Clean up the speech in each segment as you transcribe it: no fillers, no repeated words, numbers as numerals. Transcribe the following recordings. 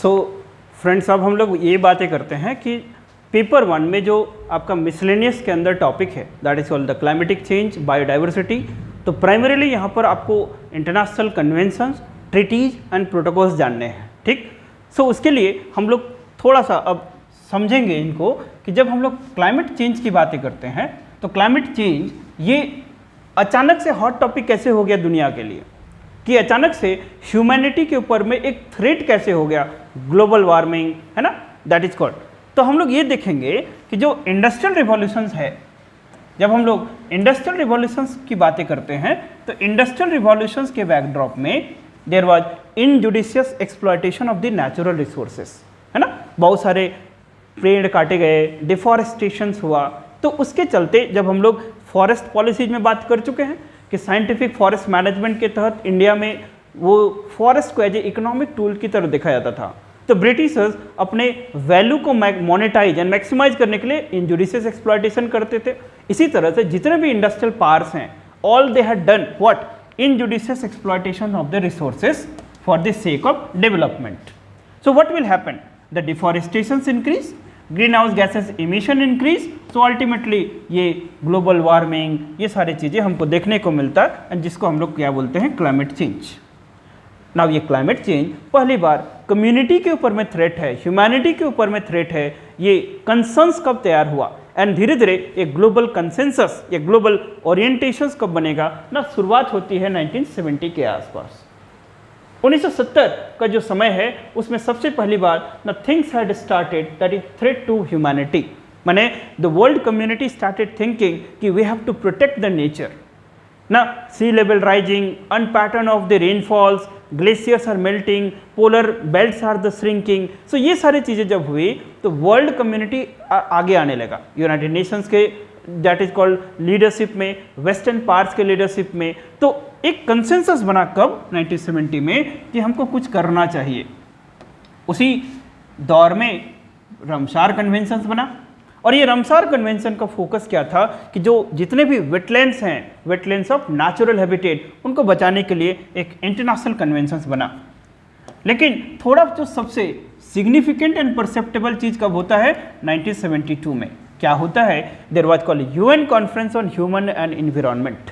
So friends, अब हम लोग ये बातें करते हैं कि पेपर 1 में जो आपका मिसलेनियस के अंदर टॉपिक है that is called the climatic change, biodiversity. तो प्राइमरीली यहाँ पर आपको international conventions, treaties and protocols जानने हैं, ठीक। सो उसके लिए हम लोग थोड़ा सा अब समझेंगे इनको कि जब हम लोग क्लाइमेट चेंज की बातें करते हैं तो क्लाइमेट चेंज ये अचानक से हॉट टॉपिक कैसे हो गया दुनिया के लिए, कि अचानक से ह्यूमैनिटी के ऊपर में एक थ्रेट कैसे हो गया, ग्लोबल वार्मिंग, है ना, दैट इज कॉल्ड। तो हम लोग ये देखेंगे कि जो इंडस्ट्रियल रिवॉल्यूशंस है, जब हम लोग इंडस्ट्रियल रिवॉल्यूशंस की बातें करते हैं तो इंडस्ट्रियल रिवॉल्यूशंस के बैकड्रॉप में there was injudicious exploitation of the natural resources, है ना, बहुत सारे पेड़ काटे गए, डिफॉरेस्टेशंस हुआ। तो उसके चलते जब हम लोग फॉरेस्ट पॉलिसीज में बात कर चुके हैं कि साइंटिफिक फॉरेस्ट मैनेजमेंट के तहत इंडिया में वो फॉरेस्ट को एज ए इकोनॉमिक टूल की तरह देखा जाता था। तो ब्रिटिशर्स अपने वैल्यू को मोनेटाइज एंड मैक्सिमाइज करने के लिए इंजुडिशियस एक्सप्लॉयटेशन करते थे। इसी तरह से जितने भी इंडस्ट्रियल पार्क्स हैं, all they had done what, injudicious exploitation of the resources for the sake of development. So what will happen? The deforestations increase, greenhouse gases emission increase, so ultimately ये global warming, ये सारी चीज़ें हमको देखने को मिलता है, जिसको हम लोग क्या बोलते हैं, क्लाइमेट चेंज। नाउ ये क्लाइमेट चेंज पहली बार कम्युनिटी के ऊपर में थ्रेट है, ह्यूमैनिटी के ऊपर में थ्रेट है, ये कंसर्न्स कब तैयार हुआ एंड धीरे धीरे एक ग्लोबल कंसेंसस, ये ग्लोबल ओरिएंटेशंस कब बनेगा ना, शुरुआत होती है 1970 के आसपास। 1970 का जो समय है उसमें सबसे पहली बार ना things had started that is threat to humanity, माने the world community started thinking कि we have to protect the nature ना, sea level rising, unpattern of the rainfalls, glaciers are melting, polar belts are the shrinking. So ये सारी चीज़ें जब हुई तो world community आगे आने लगा, यूनाइटेड नेशंस के दैट इज कॉल्ड लीडरशिप में, वेस्टर्न पार्ट्स के लीडरशिप में। तो एक कंसेंसस बना कब, 1970 में, कि हमको कुछ करना चाहिए। उसी दौर में रमसार कन्वेंशन बना, और ये रमसार कन्वेंशन का फोकस क्या था कि जो जितने भी वेटलैंड्स हैं, वेटलैंड्स ऑफ नेचुरल हैबिटेट, उनको बचाने के लिए एक इंटरनेशनल कन्वेंशन बना। लेकिन थोड़ा जो सबसे सिग्निफिकेंट एंड परसेप्टेबल चीज़ कब होता है, 1972 में। क्या होता है, there was called UN conference on human and environment.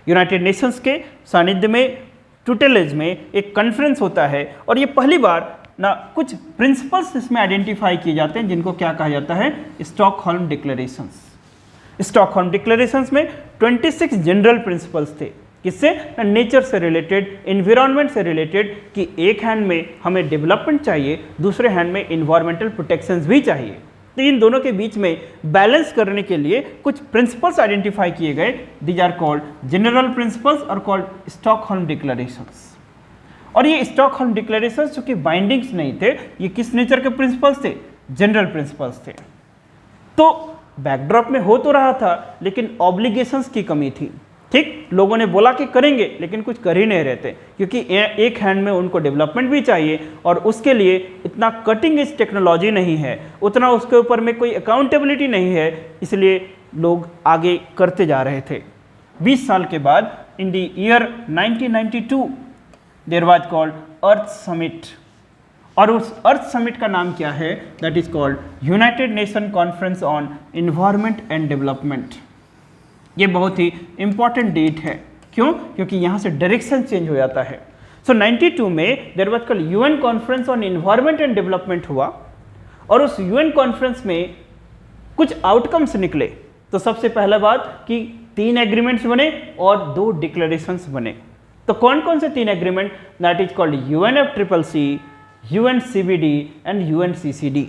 United Nations के सानिध्य में, टुटेलेज में एक कॉन्फ्रेंस होता है, और ये पहली बार ना कुछ प्रिंसिपल्स इसमें आइडेंटिफाई किए जाते हैं जिनको क्या कहा जाता है, स्टॉकहोल्म डिक्लेरेशंस। स्टॉकहोल्म डिक्लेरेशंस में 26 जनरल प्रिंसिपल्स थे, किससे, नेचर से रिलेटेड, एनवायरनमेंट से रिलेटेड, कि एक हैंड में हमें डेवलपमेंट चाहिए, दूसरे हैंड में इन्वायरमेंटल प्रोटेक्शंस भी चाहिए। तो इन दोनों के बीच में बैलेंस करने के लिए कुछ प्रिंसिपल्स आइडेंटिफाई किए गए, these are called general principles और कॉल्ड स्टॉकहोल्म डिक्लेरेशंस। और ये स्टॉकहोल्म डिक्लेरेशंस जो कि बाइंडिंग्स नहीं थे, ये किस नेचर के प्रिंसिपल्स थे, जनरल प्रिंसिपल्स थे। तो बैकड्रॉप में हो तो रहा था लेकिन ऑब्लिगेशंस की कमी थी, ठीक। लोगों ने बोला कि करेंगे लेकिन कुछ कर ही नहीं रहते, क्योंकि एक हैंड में उनको डेवलपमेंट भी चाहिए और उसके लिए इतना कटिंग एज टेक्नोलॉजी नहीं है, उतना उसके ऊपर में कोई अकाउंटेबिलिटी नहीं है, इसलिए लोग आगे करते जा रहे थे। 20 साल के बाद in the year 1992 there was called earth summit, और उस अर्थ समिट का नाम क्या है, that is called United Nation conference on environment and development. ये बहुत ही इंपॉर्टेंट डेट है, क्यों, क्योंकि यहाँ से डायरेक्शन चेंज हो जाता है। सो 92 में there was called UN conference on environment and development हुआ, और उस यूएन कॉन्फ्रेंस में कुछ आउटकम्स निकले। तो सबसे पहला बात कि 3 एग्रीमेंट्स बने और 2 डिक्लेरेशंस बने। तो कौन कौन से 3 agreement, that is called UNFCCC, UNCBD and UNCCD।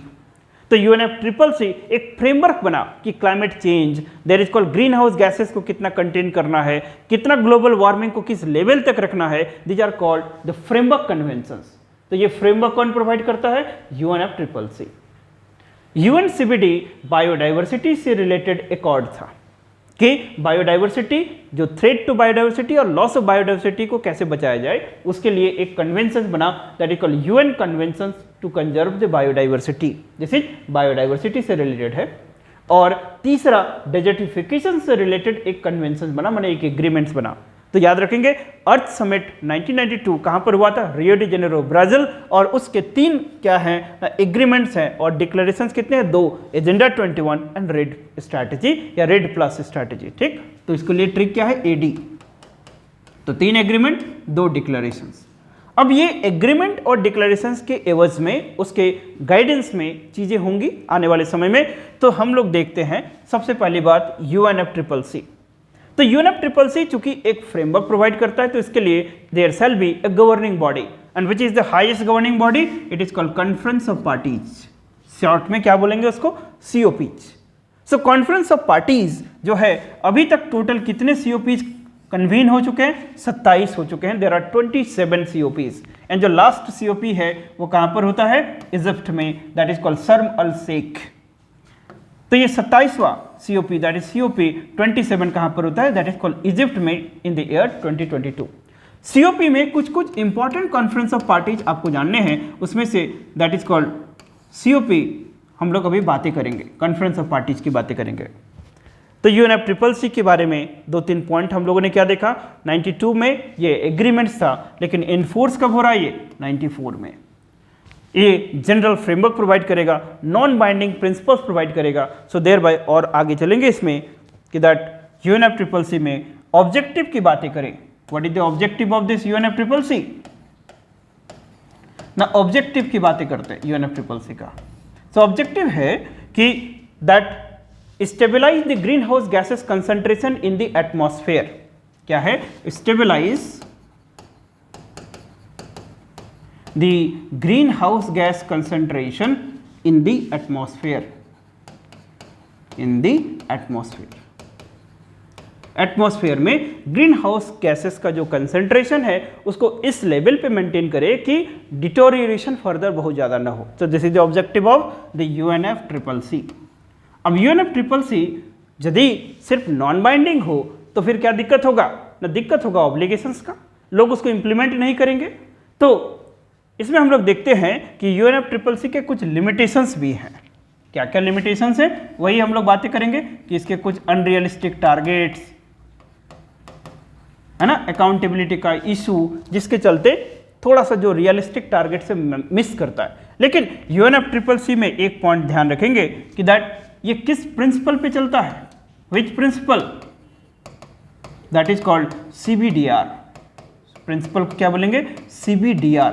तो UNFCCC एक फ्रेमवर्क बना कि climate change, there is called green house gases को कितना कंटेन करना है, कितना ग्लोबल वार्मिंग को किस लेवल तक रखना है, these are called the framework conventions. तो ये फ्रेमवर्क कौन प्रोवाइड करता है, UNFCCC। UNCBD बायोडाइवर्सिटी से रिलेटेड एक ऑर्ड था कि बायोडाइवर्सिटी, जो थ्रेट टू बायोडाइवर्सिटी और लॉस ऑफ बायोडाइवर्सिटी को कैसे बचाया जाए, उसके लिए एक कन्वेंशन बना, that is called UN convention to conserve the biodiversity. This is biodiversity से रिलेटेड है। और तीसरा डेजर्टिफिकेशन से रिलेटेड एक कन्वेंशन बना, माने एक एग्रीमेंट्स बना। तो याद रखेंगे अर्थ समिट 1992 कहाँ पर हुआ था? Rio de Janeiro, Brazil. और उसके 3 क्या हैं एग्रीमेंट्स हैं और डिक्लेरेशंस कितने हैं? 2, एजेंडा 21 एंड रेड स्ट्रैटेजी या रेड प्लस स्ट्रैटेजी। ठीक, तो इसके लिए ट्रिक क्या है? एडी। तो 3 एग्रीमेंट, 2 डिक्लेरेशंस। अब ये एग्रीमेंट और डिक्लेरेशंस के एवज में उसके गाइडेंस में चीजें होंगी आने वाले समय में। तो हम लोग देखते हैं सबसे पहली बात UNFCCC। तो UNFCCC चूंकि एक फ्रेमवर्क प्रोवाइड करता है तो इसके लिए there shall be a governing body and which is the highest governing body? It is called conference of parties. Short में क्या बोलेंगे उसको? COPs। So conference of parties जो है अभी तक टोटल कितने COPs कन्वीन हो चुके हैं? 27 हो चुके हैं। देयर आर 27 COPs एंड जो लास्ट COP है वो कहां पर होता है? इजिप्ट में, दैट इज कॉल्ड शर्म अल शेख। तो ये 27वां COP दैट इज COP 27 कहां पर होता है? दैट इज कॉल्ड इजिप्ट में इन द ईयर 2022। COP में कुछ इंपॉर्टेंट कॉन्फ्रेंस ऑफ पार्टीज आपको जानने हैं, उसमें say that is called COP हम लोग अभी बातें करेंगे, कॉन्फ्रेंस ऑफ पार्टीज की बातें करेंगे। तो UNFCCC के बारे में 2-3 पॉइंट हम लोगों ने क्या देखा? 92 में ये एग्रीमेंट्स था, लेकिन इनफोर्स कब हो रहा है? ये 94 में। ये जनरल फ्रेमवर्क प्रोवाइड करेगा, नॉन बाइंडिंग प्रिंसिपल्स प्रोवाइड करेगा। सो देयर बाय और आगे चलेंगे इसमें कि दैट UNFCCC में ऑब्जेक्टिव की बातें करें। What is the objective of this UNFCCC? ना ऑब्जेक्टिव की बातें करते हैं UNFCCC का। सो ऑब्जेक्टिव है कि that stabilise the green house gases concentration in the atmosphere. क्या है? Stabilise the green house gas concentration in the atmosphere. In the atmosphere, atmosphere में ग्रीन हाउस गैसेस का जो कंसंट्रेशन है उसको इस लेवल पे मेंटेन करे कि डिटोरिएशन फर्दर बहुत ज्यादा ना हो। तो this is the objective of the UNFCCC। अब UNFCCC यदि सिर्फ नॉन बाइंडिंग हो तो फिर क्या दिक्कत होगा? ना दिक्कत होगा ऑब्लिगेशंस का, लोग उसको इंप्लीमेंट नहीं करेंगे। तो इसमें हम लोग देखते हैं कि UNFCCC के कुछ लिमिटेशंस भी हैं। क्या क्या लिमिटेशंस हैं वही हम लोग बातें करेंगे कि इसके कुछ अनरियलिस्टिक टारगेट्स है ना, अकाउंटेबिलिटी का इशू जिसके चलते थोड़ा सा जो रियलिस्टिक टारगेट से मिस करता है। लेकिन UNFCCC में एक पॉइंट ध्यान रखेंगे कि दैट ये किस प्रिंसिपल पे चलता है? Which principle? That is called CBDR। Principle को क्या बोलेंगे? CBDR।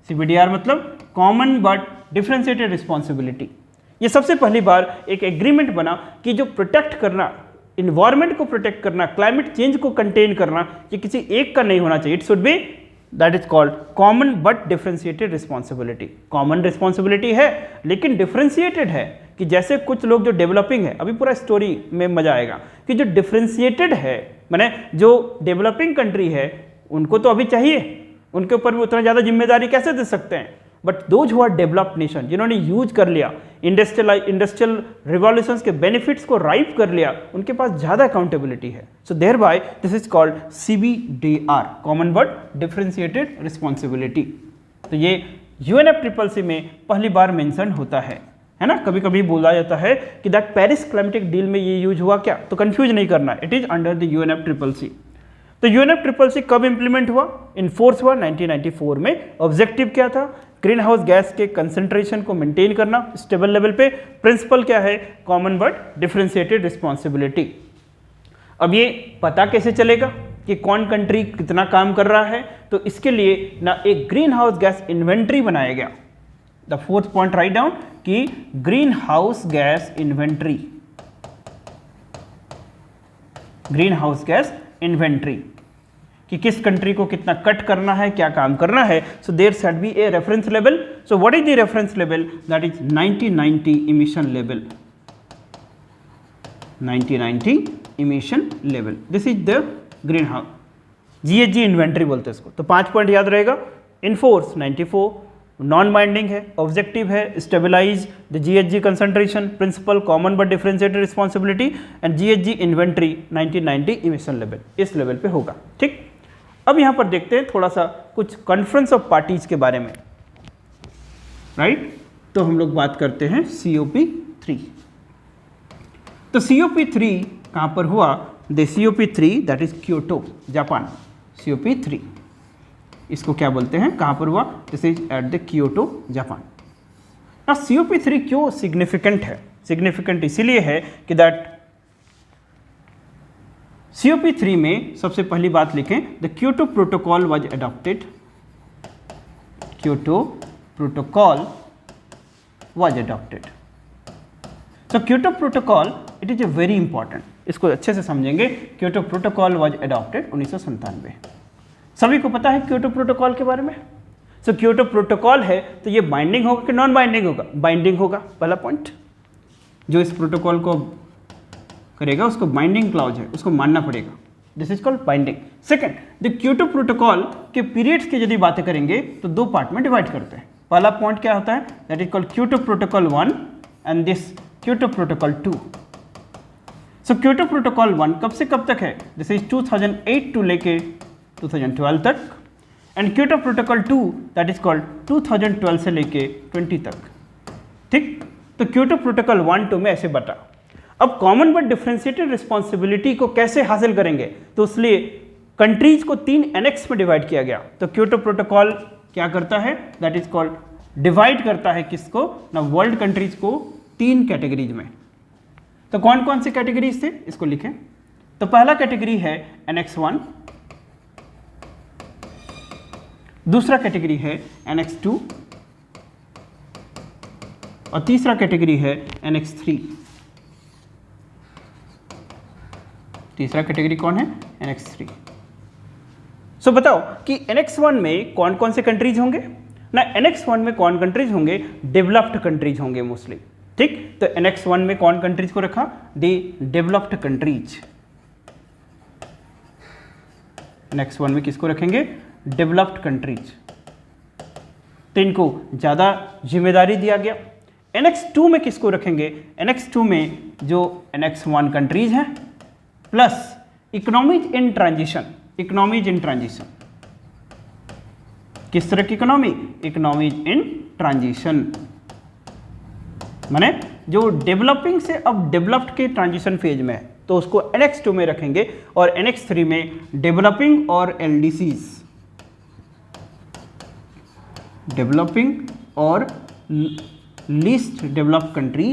CBDR मतलब कॉमन बट डिफरेंशिएटेड रिस्पॉन्सिबिलिटी। ये सबसे पहली बार एक एग्रीमेंट बना कि जो प्रोटेक्ट करना, इन्वायरमेंट को प्रोटेक्ट करना, क्लाइमेट चेंज को कंटेन करना, ये किसी एक का नहीं होना चाहिए। It should be that is called common but differentiated responsibility. Common responsibility है लेकिन डिफरेंशिएटेड है कि जैसे कुछ लोग जो डेवलपिंग है, अभी पूरा स्टोरी में मजा आएगा कि जो डिफरेंशिएटेड है माने जो डेवलपिंग कंट्री है उनको तो अभी चाहिए, उनके ऊपर भी उतना ज़्यादा जिम्मेदारी कैसे दे सकते हैं? But those who are developed nation, जिन्होंने यूज कर लिया इंडस्ट्रियल रिवॉल्यूशंस के बेनिफिट्स को राइप कर लिया, उनके पास ज़्यादा अकाउंटेबिलिटी है। So thereby this is called CBDR, common but differentiated responsibility. तो ये UNFCCC में पहली बार मेंशन होता है ना। कभी कभी बोला जाता है कि दैट पेरिस क्लाइमेटिक डील में ये यूज हुआ क्या, तो कंफ्यूज नहीं करना, it is under the UNFCCC। तो UNFCCC कब इंप्लीमेंट हुआ? इनफोर्स हुआ 1994 में। ऑब्जेक्टिव क्या था? ग्रीन हाउस गैस के कंसंट्रेशन को मेंटेन करना स्टेबल लेवल पे। प्रिंसिपल क्या है? Common but differentiated responsibility. अब ये पता कैसे चलेगा कि कौन कंट्री कितना काम कर रहा है? तो इसके लिए ना एक ग्रीन हाउस गैस इन्वेंट्री बनाया गया। The 4th point right down कि green house gas inventory, green house gas inventory कि किस कंट्री को कितना कट करना है, क्या काम करना है। So there should be a reference level. So what is the reference level? That is 1990 emission level. 1990 emission level, this is the green house GHG inventory बोलते हैं इसको। तो 5 पॉइंट याद रहेगा। इनफोर्स 94, नॉन बाइंडिंग है, ऑब्जेक्टिव है stabilise the GHG concentration, principle common but differentiated responsibility and GHG inventory 1990 emission level, इस level पे होगा। ठीक, अब यहां पर देखते हैं थोड़ा सा कुछ कॉन्फ्रेंस ऑफ पार्टीज के बारे में। राइट, तो हम लोग बात करते हैं COP3। तो COP3 कहां पर हुआ? The COP3 that is Kyoto, Japan. COP3, इसको क्या बोलते हैं, कहाँ पर हुआ, this is at the Kyoto Japan. ना COP3 क्यों सिग्निफिकेंट है, सिग्निफिकेंट इसीलिए है कि दैट COP3 में सबसे पहली बात लिखें, the Kyoto protocol was adopted, Kyoto protocol was adopted. So Kyoto protocol it is a very important, इसको अच्छे से समझेंगे। Kyoto protocol was adopted 1997। सभी को पता है क्योटो प्रोटोकॉल के बारे में। सो क्योटो प्रोटोकॉल है तो ये बाइंडिंग होगा कि नॉन बाइंडिंग होगा, बाइंडिंग होगा, पहला पॉइंट। जो इस प्रोटोकॉल को करेगा उसको बाइंडिंग क्लॉज है, उसको मानना पड़ेगा, this is called binding. Second, the Kyoto protocol के पीरियड्स की यदि बातें करेंगे तो दो पार्ट में डिवाइड करते हैं। पहला पॉइंट क्या होता है, that is called Kyoto protocol 1 and this Kyoto protocol 2। So Kyoto protocol 1 कब से कब तक है, दिस इज 2008 टू लेके 2012 तक, and Kyoto protocol 2 that is called 2012 से लेके 20 तक। ठीक, तो क्योटो प्रोटोकॉल 1-2 में ऐसे बता। अब कॉमन बट डिफरेंशिएटेड रिस्पॉन्सिबिलिटी को कैसे हासिल करेंगे, तो इसलिए कंट्रीज को 3 एनेक्स में डिवाइड किया गया। तो क्योटो प्रोटोकॉल क्या करता है, दैट इज कॉल्ड डिवाइड करता है किसको ना, वर्ल्ड कंट्रीज को 3 कैटेगरीज में। तो कौन कौन सी कैटेगरीज थे, इसको लिखें। तो पहला कैटेगरी है एनेक्स 1, दूसरा कैटेगरी है एनेक्स 2 और तीसरा कैटेगरी है एनेक्स 3। तीसरा कैटेगरी कौन है, एनेक्स 3। सो बताओ कि एनेक्स 1 में कौन कौन से कंट्रीज होंगे ना, एनेक्स 1 में कौन कंट्रीज होंगे, डेवलप्ड कंट्रीज होंगे मोस्टली। ठीक, तो एनेक्स 1 में कौन कंट्रीज को रखा, दी डेवलप्ड कंट्रीज। एनेक्स 1 में किसको रखेंगे, डेवलप्ड कंट्रीज, तो इनको ज़्यादा जिम्मेदारी दिया गया। एनेक्स 2 में किसको रखेंगे, एनेक्स 2 में जो एनेक्स 1 कंट्रीज हैं plus economies in transition. Economies in transition किस तरह की इकोनॉमी, इकोनॉमीज इन ट्रांजिशन माने जो डेवलपिंग से अब डेवलप्ड के ट्रांजिशन फेज में है, तो उसको एनेक्स 2 में रखेंगे, और एनेक्स 3 में डेवलपिंग और LDCs, डेवलपिंग और लीस्ट डेवलप्ड कंट्री,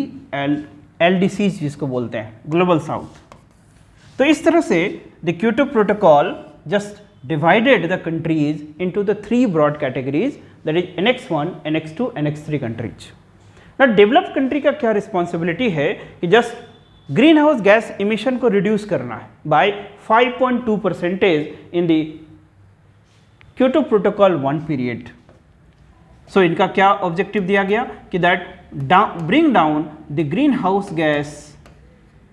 LDCs जिसको बोलते हैं, ग्लोबल साउथ। तो इस तरह से the Kyoto protocol just divided the countries into the 3 broad categories, that is Annex 1, Annex 2, Annex 3 countries. Now developed country का क्या responsibility है कि just green house gas emission को रिड्यूस करना है by 5.2% in the Kyoto protocol 1 period. So इनका क्या objective दिया गया कि that bring down the green house gas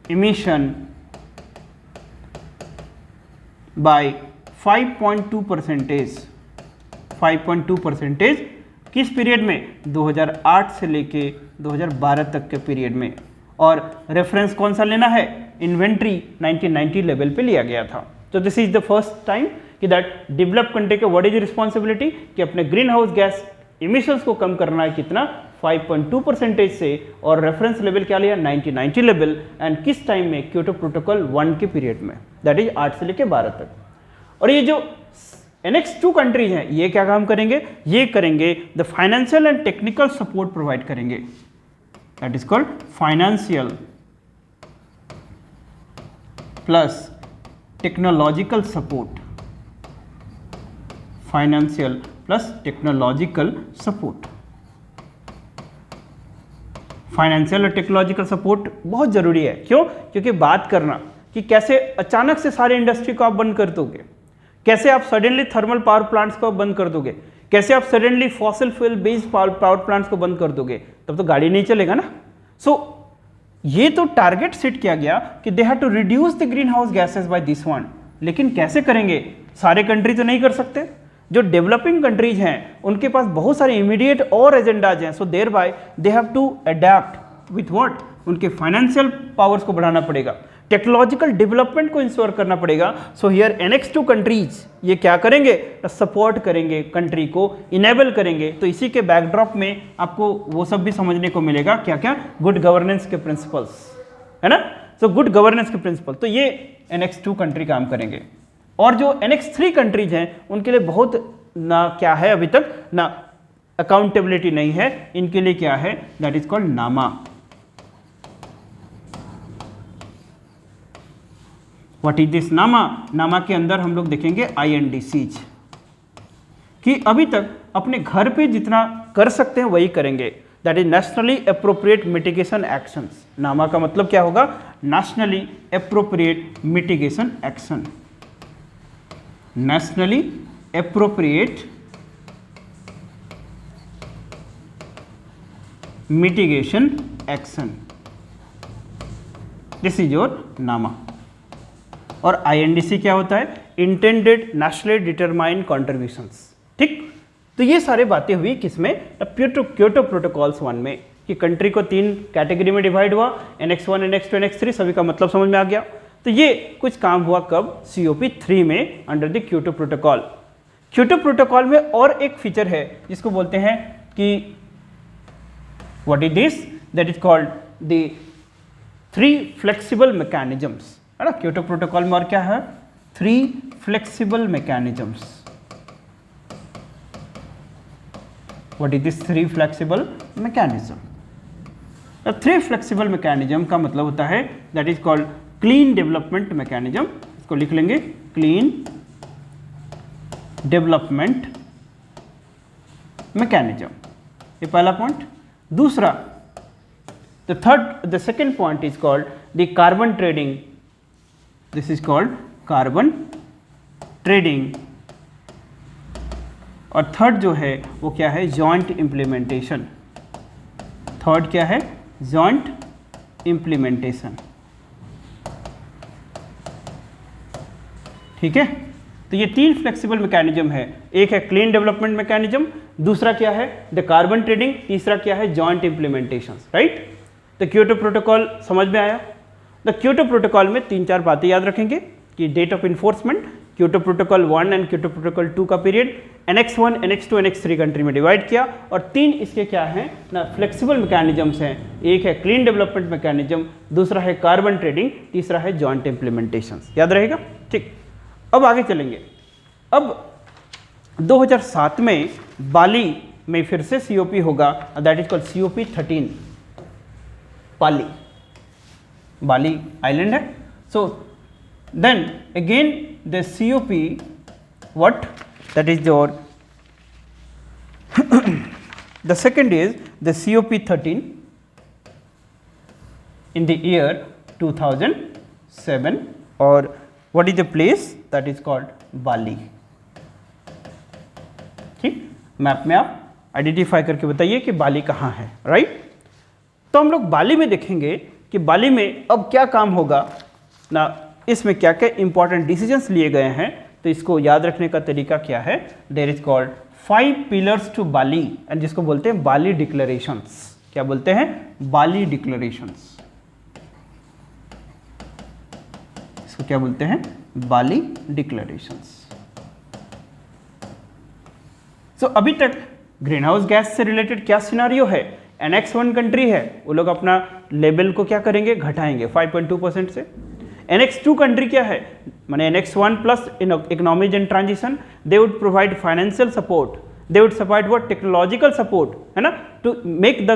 emission by 5.2%। 5.2% किस पीरियड में, 2008 से लेके 2012 तक के पीरियड में, और रेफरेंस कौन सा लेना है, इन्वेंट्री 1990 लेवल पे लिया गया था। तो this is the first time कि दैट डेवलप कंट्री के व्हाट इज रिस्पॉन्सिबिलिटी कि अपने ग्रीन हाउस गैस इमिशंस को कम करना है, कितना 5.2% से, और रेफरेंस लेवल क्या लिया 1990 लेवल, एंड किस टाइम में, क्योटो प्रोटोकॉल 1 के पीरियड में, दैट इज 8 से लेके 12 तक। और ये जो एनेक्स 2 कंट्रीज हैं ये क्या काम करेंगे, ये करेंगे the financial and technical support provide करेंगे, that is called financial plus technological support. Financial plus technological support. Financial और टेक्नोलॉजिकल सपोर्ट बहुत जरूरी है, क्यों, क्योंकि बात करना कि कैसे अचानक से सारे इंडस्ट्री को आप बंद कर दोगे, कैसे आप सडनली थर्मल पावर प्लांट्स को बंद कर दोगे, कैसे आप suddenly fossil fuel based power plants को बंद कर दोगे, तब तो गाड़ी नहीं चलेगा ना। सो ये तो टारगेट सेट किया गया कि they have to reduce the green house gases by this one, लेकिन कैसे करेंगे, सारे कंट्री तो नहीं कर सकते। जो डेवलपिंग कंट्रीज हैं उनके पास बहुत सारे इमीडिएट और एजेंडाज हैं, so thereby they have to adapt with what, उनके फाइनेंशियल पावर्स को बढ़ाना पड़ेगा, टेक्नोलॉजिकल डेवलपमेंट को इंश्योर करना पड़ेगा। सो हियर एनेक्स 2 कंट्रीज ये क्या करेंगे, सपोर्ट करेंगे, कंट्री को इनेबल करेंगे। तो इसी के बैकड्रॉप में आपको वो सब भी समझने को मिलेगा, क्या क्या, गुड गवर्नेंस के प्रिंसिपल्स, है ना। सो गुड गवर्नेंस के प्रिंसिपल, तो ये एनेक्स 2 कंट्री काम करेंगे। और जो NX3 कंट्रीज हैं उनके लिए बहुत ना क्या है, अभी तक ना अकाउंटेबिलिटी नहीं है, इनके लिए क्या है, दैट इज कॉल्ड नामा। व्हाट इज दिस नामा? नामा के अंदर हम लोग देखेंगे INDCs कि अभी तक अपने घर पे जितना कर सकते हैं वही करेंगे, that is nationally appropriate mitigation actions. नामा का मतलब क्या होगा? Nationally appropriate mitigation action, nationally appropriate mitigation action, this is your नामा। और INDC क्या होता है? Intended nationally determined contributions. ठीक, तो ये सारी बातें हुई किसमें? क्योटो प्रोटोकॉल्स 1 में, कि कंट्री को 3 कैटेगरी में डिवाइड हुआ, NX1, NX2, NX3, सभी का मतलब समझ में आ गया। तो ये कुछ काम हुआ कब? COP3 में under the Kyoto protocol. Kyoto protocol में और एक फीचर है जिसको बोलते हैं कि what is this? That is called the 3 flexible mechanisms, है ना। क्योटो प्रोटोकॉल में और क्या है? 3 flexible mechanisms. What is this 3 flexible mechanism? 3 flexible mechanism का मतलब होता है that is called clean development mechanism. इसको लिख लेंगे, क्लीन डेवलपमेंट मैकेनिज्म, ये पहला पॉइंट। दूसरा, the second point is called the carbon trading, this is called carbon trading. और थर्ड जो है वो क्या है? Joint implementation. थर्ड क्या है? Joint implementation. ठीक है, तो ये 3 फ्लेक्सिबल मैकेनिज्म है। एक है क्लीन डेवलपमेंट मैकेनिज्म, दूसरा क्या है? द कार्बन ट्रेडिंग, तीसरा क्या है? Joint implementation, right. तो क्योटो प्रोटोकॉल समझ में आया। द क्योटो प्रोटोकॉल में 3-4 बातें याद रखेंगे कि date of enforcement, Kyoto protocol 1 and Kyoto protocol 2 का period, NX1, NX2, NX3 country में डिवाइड किया, और 3 इसके क्या हैं ना, फ्लेक्सिबल मैकेनिज्म्स हैं। एक है क्लीन डेवलपमेंट मैकेनिज्म, दूसरा है कार्बन ट्रेडिंग, तीसरा है जॉइंट इम्प्लीमेंटेशन। याद रहेगा? ठीक, अब आगे चलेंगे। अब 2007 में बाली में फिर से COP होगा, that is called COP13। Bali island है। So then again the COP, what that is your the second is the COP13 in the year 2007, or what is the place? That is called Bali। ठीक, map में आप identify करके बताइए कि बाली कहाँ है, right. तो हम लोग बाली में देखेंगे कि बाली में अब क्या काम होगा ना, इसमें क्या क्या इंपॉर्टेंट डिसीजंस लिए गए हैं। तो इसको याद रखने का तरीका क्या है? There is called 5 pillars to Bali, and जिसको बोलते हैं बाली डिक्लेरेशंस। क्या बोलते हैं? Bali declarations. इसको क्या बोलते हैं? Bali declarations. सो अभी तक ग्रीन हाउस गैस से रिलेटेड क्या सिनारियो है? NX1 कंट्री है, वो लोग अपना लेवल को क्या करेंगे? घटाएंगे 5.2% से। NX2 कंट्री क्या है? माने NX1 plus economies in transition, they would provide financial support, they would support what? Technological support, है ना, to make the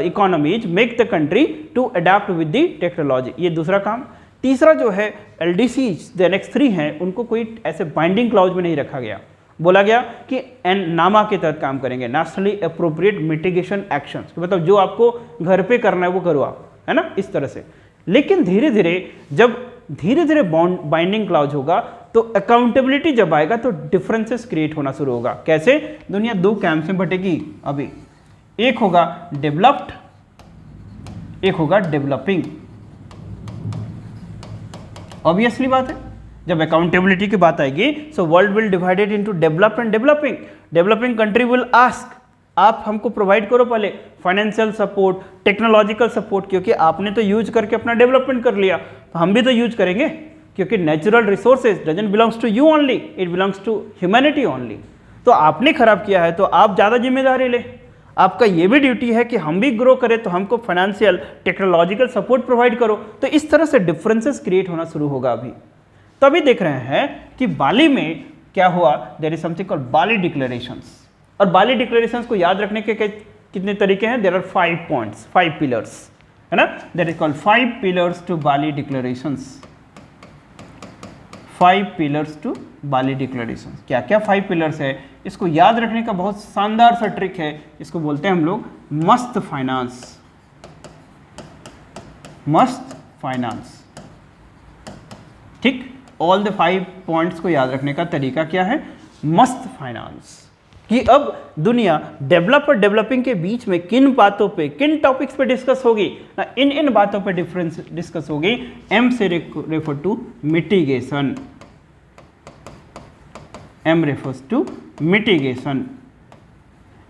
economies, make the country to adapt with the technology. ये दूसरा काम। तीसरा जो है LDCs, जो NX3 हैं, उनको कोई ऐसे बाइंडिंग क्लाउज में नहीं रखा गया। बोला गया कि नामा के तहत काम करेंगे, नेशनली अप्रोप्रिएट मिटिगेशन एक्शंस, मतलब जो आपको घर पे करना है वो करो आप, है ना, इस तरह से। लेकिन धीरे धीरे जब धीरे धीरे बाइंडिंग क्लाउज होगा तो अकाउंटेबिलिटी जब आएगा तो डिफरेंसेस क्रिएट होना शुरू होगा। कैसे? दुनिया 2 कैंप में बटेगी अभी, एक होगा डेवलप्ड, एक होगा डेवलपिंग। ऑब्वियसली बात है, जब अकाउंटेबिलिटी की बात आएगी so world will divided into developed and developing. Developing country will ask, आप हमको प्रोवाइड करो पहले फाइनेंशियल सपोर्ट, टेक्नोलॉजिकल सपोर्ट, क्योंकि आपने तो यूज करके अपना डेवलपमेंट कर लिया, तो हम भी तो यूज करेंगे, क्योंकि natural resources doesn't belongs to you only, it belongs to humanity only. तो आपने खराब किया है तो आप ज़्यादा जिम्मेदारी ले। आपका ये भी ड्यूटी है कि हम भी ग्रो करें तो हमको फाइनेंशियल टेक्नोलॉजिकल सपोर्ट प्रोवाइड करो। तो इस तरह से डिफरेंसेस क्रिएट होना शुरू होगा अभी। तो अभी देख रहे हैं कि बाली में क्या हुआ, there is something called Bali declarations. और बाली डिक्लेरेशंस को याद रखने के कितने तरीके हैं, देयर आर 5 पॉइंट्स, 5 पिलर्स, है ना, that is called 5 pillars to Bali declarations. 5 pillars to Bali declarations. क्या क्या 5 पिलर्स है, इसको याद रखने का बहुत शानदार सा ट्रिक है, इसको बोलते हैं हम लोग मस्त फाइनेंस। मस्त फाइनेंस, ठीक। ऑल द 5 पॉइंट्स को याद रखने का तरीका क्या है, मस्त फाइनेंस। कि अब दुनिया डेवलप और डेवलपिंग के बीच में किन बातों पे, किन टॉपिक्स पे डिस्कस होगी ना, इन बातों पे डिफरेंस डिस्कस होगी। एम से refer to mitigation, M refers to mitigation,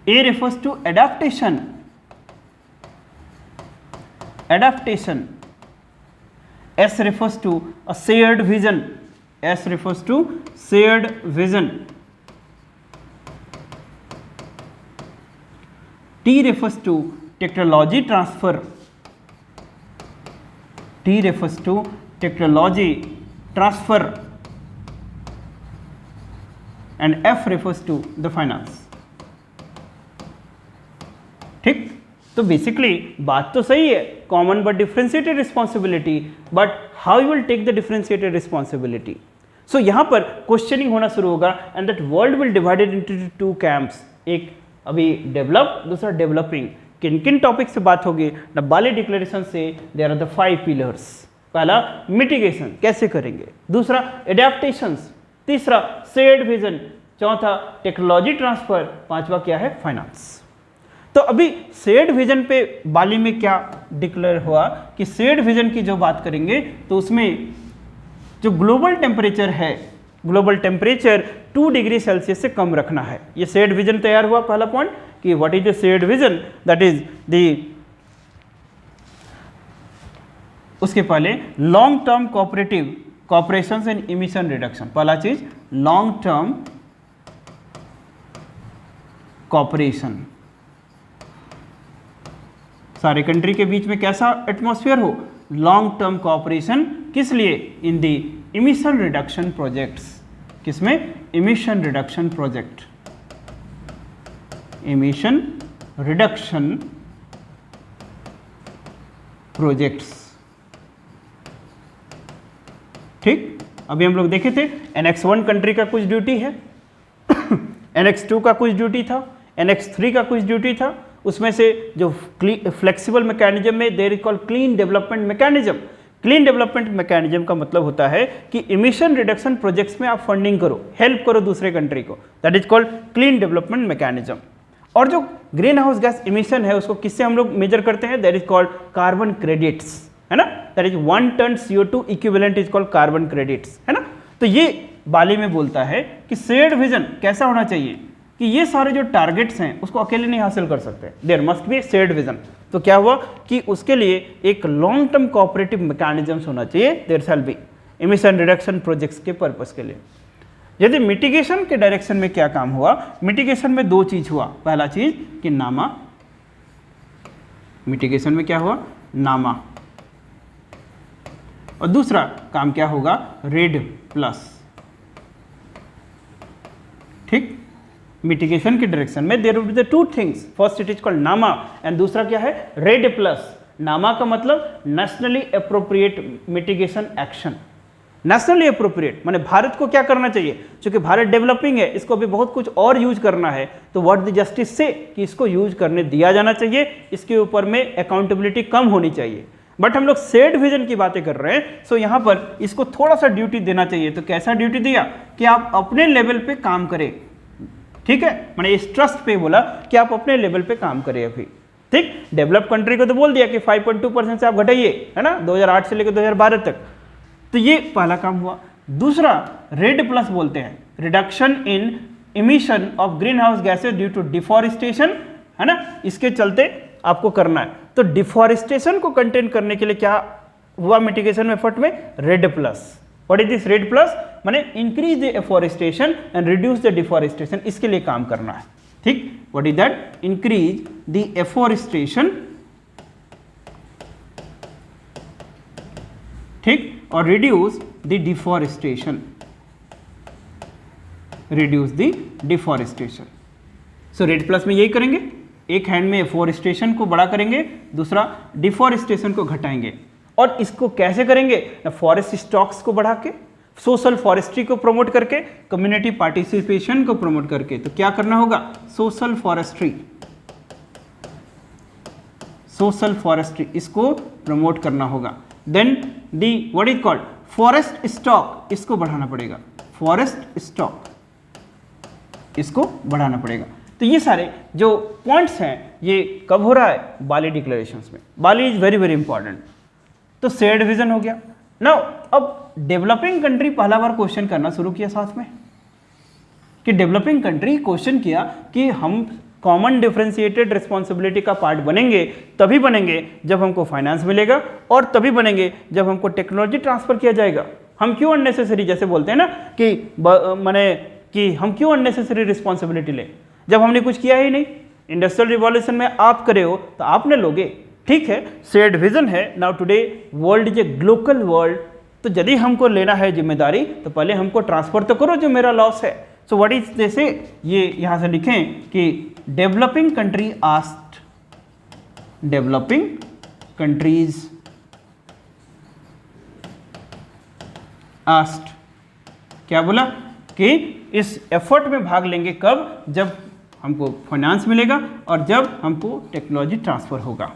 A refers to adaptation, adaptation, S refers to a shared vision, S refers to shared vision, T refers to technology transfer, T refers to technology transfer, and F refers to the finance, ठीक। तो basically बात तो सही है, common but differentiated responsibility, but how you will take the differentiated responsibility. So यहां पर questioning होना शुरू होगा, and that world will divided into 2 camps, एक अभी डेवलप, दूसरा डेवलपिंग। किन किन टॉपिक से बात होगी ना, बाली डिक्लेरेशन से देयर आर द 5 पिलर्स। पहला मिटिगेशन, कैसे करेंगे, दूसरा एडेप्टेशंस, तीसरा शेयर्ड विजन, चौथा टेक्नोलॉजी ट्रांसफर, पांचवा क्या है, फाइनेंस। तो अभी शेयर्ड विजन पे बाली में क्या डिक्लेयर हुआ कि शेयर्ड विजन की जो बात करेंगे तो उसमें जो ग्लोबल टेम्परेचर है, ग्लोबल टेम्परेचर 2 डिग्री सेल्सियस से कम रखना है। ये शेयर्ड विजन तैयार हुआ। पहला पॉइंट कि what is the shared vision, that is the, उसके पहले long term cooperative cooperation and emission reduction. पहला चीज लॉन्ग टर्म कॉपरेशन, सारे कंट्री के बीच में कैसा एटमॉस्फेयर हो, लॉन्ग टर्म कॉपरेशन, किस लिए, इन दी इमिशन रिडक्शन प्रोजेक्ट्स, किसमें, emission reduction project, emission reduction projects, ठीक। अभी हम लोग देखे थे एनेक्स 1 कंट्री का कुछ ड्यूटी है, एनेक्स 2 का कुछ ड्यूटी था, एनेक्स 3 का कुछ ड्यूटी था। उसमें से जो फ्लेक्सिबल मैकेनिज्म में there is called clean development mechanism. Clean development mechanism का मतलब होता है कि इमिशन रिडक्शन प्रोजेक्ट्स में आप फंडिंग करो, हेल्प करो दूसरे कंट्री को, that is called clean development mechanism. और जो ग्रीन हाउस गैस इमिशन है उसको किससे हम लोग मेजर करते हैं, that is called carbon credits, है ना, that is 1 tonne CO2 equivalent is called carbon credits, है ना। तो ये बाली में बोलता है कि शेयर्ड विजन कैसा होना चाहिए कि ये सारे जो टारगेट्स हैं उसको अकेले नहीं हासिल कर सकते, there must be shared vision. तो क्या हुआ कि उसके लिए एक लॉन्ग टर्म कोऑपरेटिव मैकेनिज्म्स होना चाहिए, there shall be emission reduction projects के पर्पस के लिए। यदि मिटिगेशन के डायरेक्शन में क्या काम हुआ, मिटिगेशन में 2 चीज हुआ। पहला चीज कि नामा, मिटिगेशन में क्या हुआ, नामा, और दूसरा काम क्या होगा, रेड प्लस, ठीक। मिटिगेशन के डायरेक्शन में there will be the 2 things, first it is called NAMA and दूसरा क्या है, रेड प्लस। नामा का मतलब nationally appropriate mitigation action, nationally appropriate माने भारत को क्या करना चाहिए, क्योंकि भारत डेवलपिंग है, इसको अभी बहुत कुछ और यूज करना है, तो व्हाट द जस्टिस से कि इसको यूज करने दिया जाना चाहिए, इसके ऊपर में अकाउंटेबिलिटी कम होनी चाहिए। बट हम लोग शेयर्ड विजन की बातें कर रहे हैं, सो यहाँ पर इसको थोड़ा सा ड्यूटी देना चाहिए। तो कैसा ड्यूटी दिया कि आप अपने लेवल पे काम करें, ठीक है, मैंने इस ट्रस्ट पे बोला कि आप अपने लेवल पे काम करें अभी, ठीक। डेवलप कंट्री को तो बोल दिया कि 5.2% से आप घटाइए, है ना, 2008 से लेकर 2012 तक। तो ये पहला काम हुआ। दूसरा रेड प्लस बोलते हैं, reduction in emission of greenhouse gases due to deforestation, है ना, इसके चलते आपको करना है। तो डिफॉरेस्टेशन को कंटेन करने के लिए क्या हुआ मिटिगेशन एफर्ट में, REDD plus. What is this REDD plus, माने increase the afforestation and reduce the deforestation, इसके लिए काम करना है, ठीक। What is that, increase the afforestation, ठीक, और reduce the deforestation, reduce the deforestation. So REDD plus में यही करेंगे, एक हैंड में एफोरेस्टेशन को बड़ा करेंगे, दूसरा डिफॉरेस्टेशन को घटाएंगे। और इसको कैसे करेंगे? फॉरेस्ट स्टॉक्स को बढ़ा के, सोशल फॉरेस्ट्री को प्रमोट करके, कम्युनिटी पार्टिसिपेशन को प्रमोट करके। तो क्या करना होगा? सोशल फॉरेस्ट्री, सोशल फॉरेस्ट्री इसको प्रमोट करना होगा। Then the what is called forest stock, इसको बढ़ाना पड़ेगा, फॉरेस्ट स्टॉक इसको बढ़ाना पड़ेगा। तो ये सारे जो पॉइंट्स हैं ये कब हो रहा है? बाली डिक्लेरेशंस में। बाली इज वेरी वेरी इंपॉर्टेंट। तो शेयर्ड विजन हो गया। नाउ अब डेवलपिंग कंट्री पहला बार क्वेश्चन करना शुरू किया साथ में, कि डेवलपिंग कंट्री क्वेश्चन किया कि हम कॉमन डिफरेंशिएटेड रिस्पॉन्सिबिलिटी का पार्ट बनेंगे, तभी बनेंगे जब हमको फाइनेंस मिलेगा, और तभी बनेंगे जब हमको टेक्नोलॉजी ट्रांसफर किया जाएगा। हम क्यों अननेसेसरी, जैसे बोलते हैं ना कि माने कि हम क्यों अननेसेसरी रिस्पॉन्सिबिलिटी लें जब हमने कुछ किया ही नहीं। इंडस्ट्रियल रिवॉल्यूशन में आप करे हो तो आपने लोगे, ठीक है, शेयर्ड विजन है। Now today world is a global world, तो यदि हमको लेना है जिम्मेदारी तो पहले हमको ट्रांसफर तो करो जो मेरा लॉस है। सो व्हाट इज जैसे ये यहाँ से लिखें कि developing country asked, developing countries asked, क्या बोला कि इस एफर्ट में भाग लेंगे कब? जब हमको फाइनेंस मिलेगा और जब हमको टेक्नोलॉजी ट्रांसफर होगा,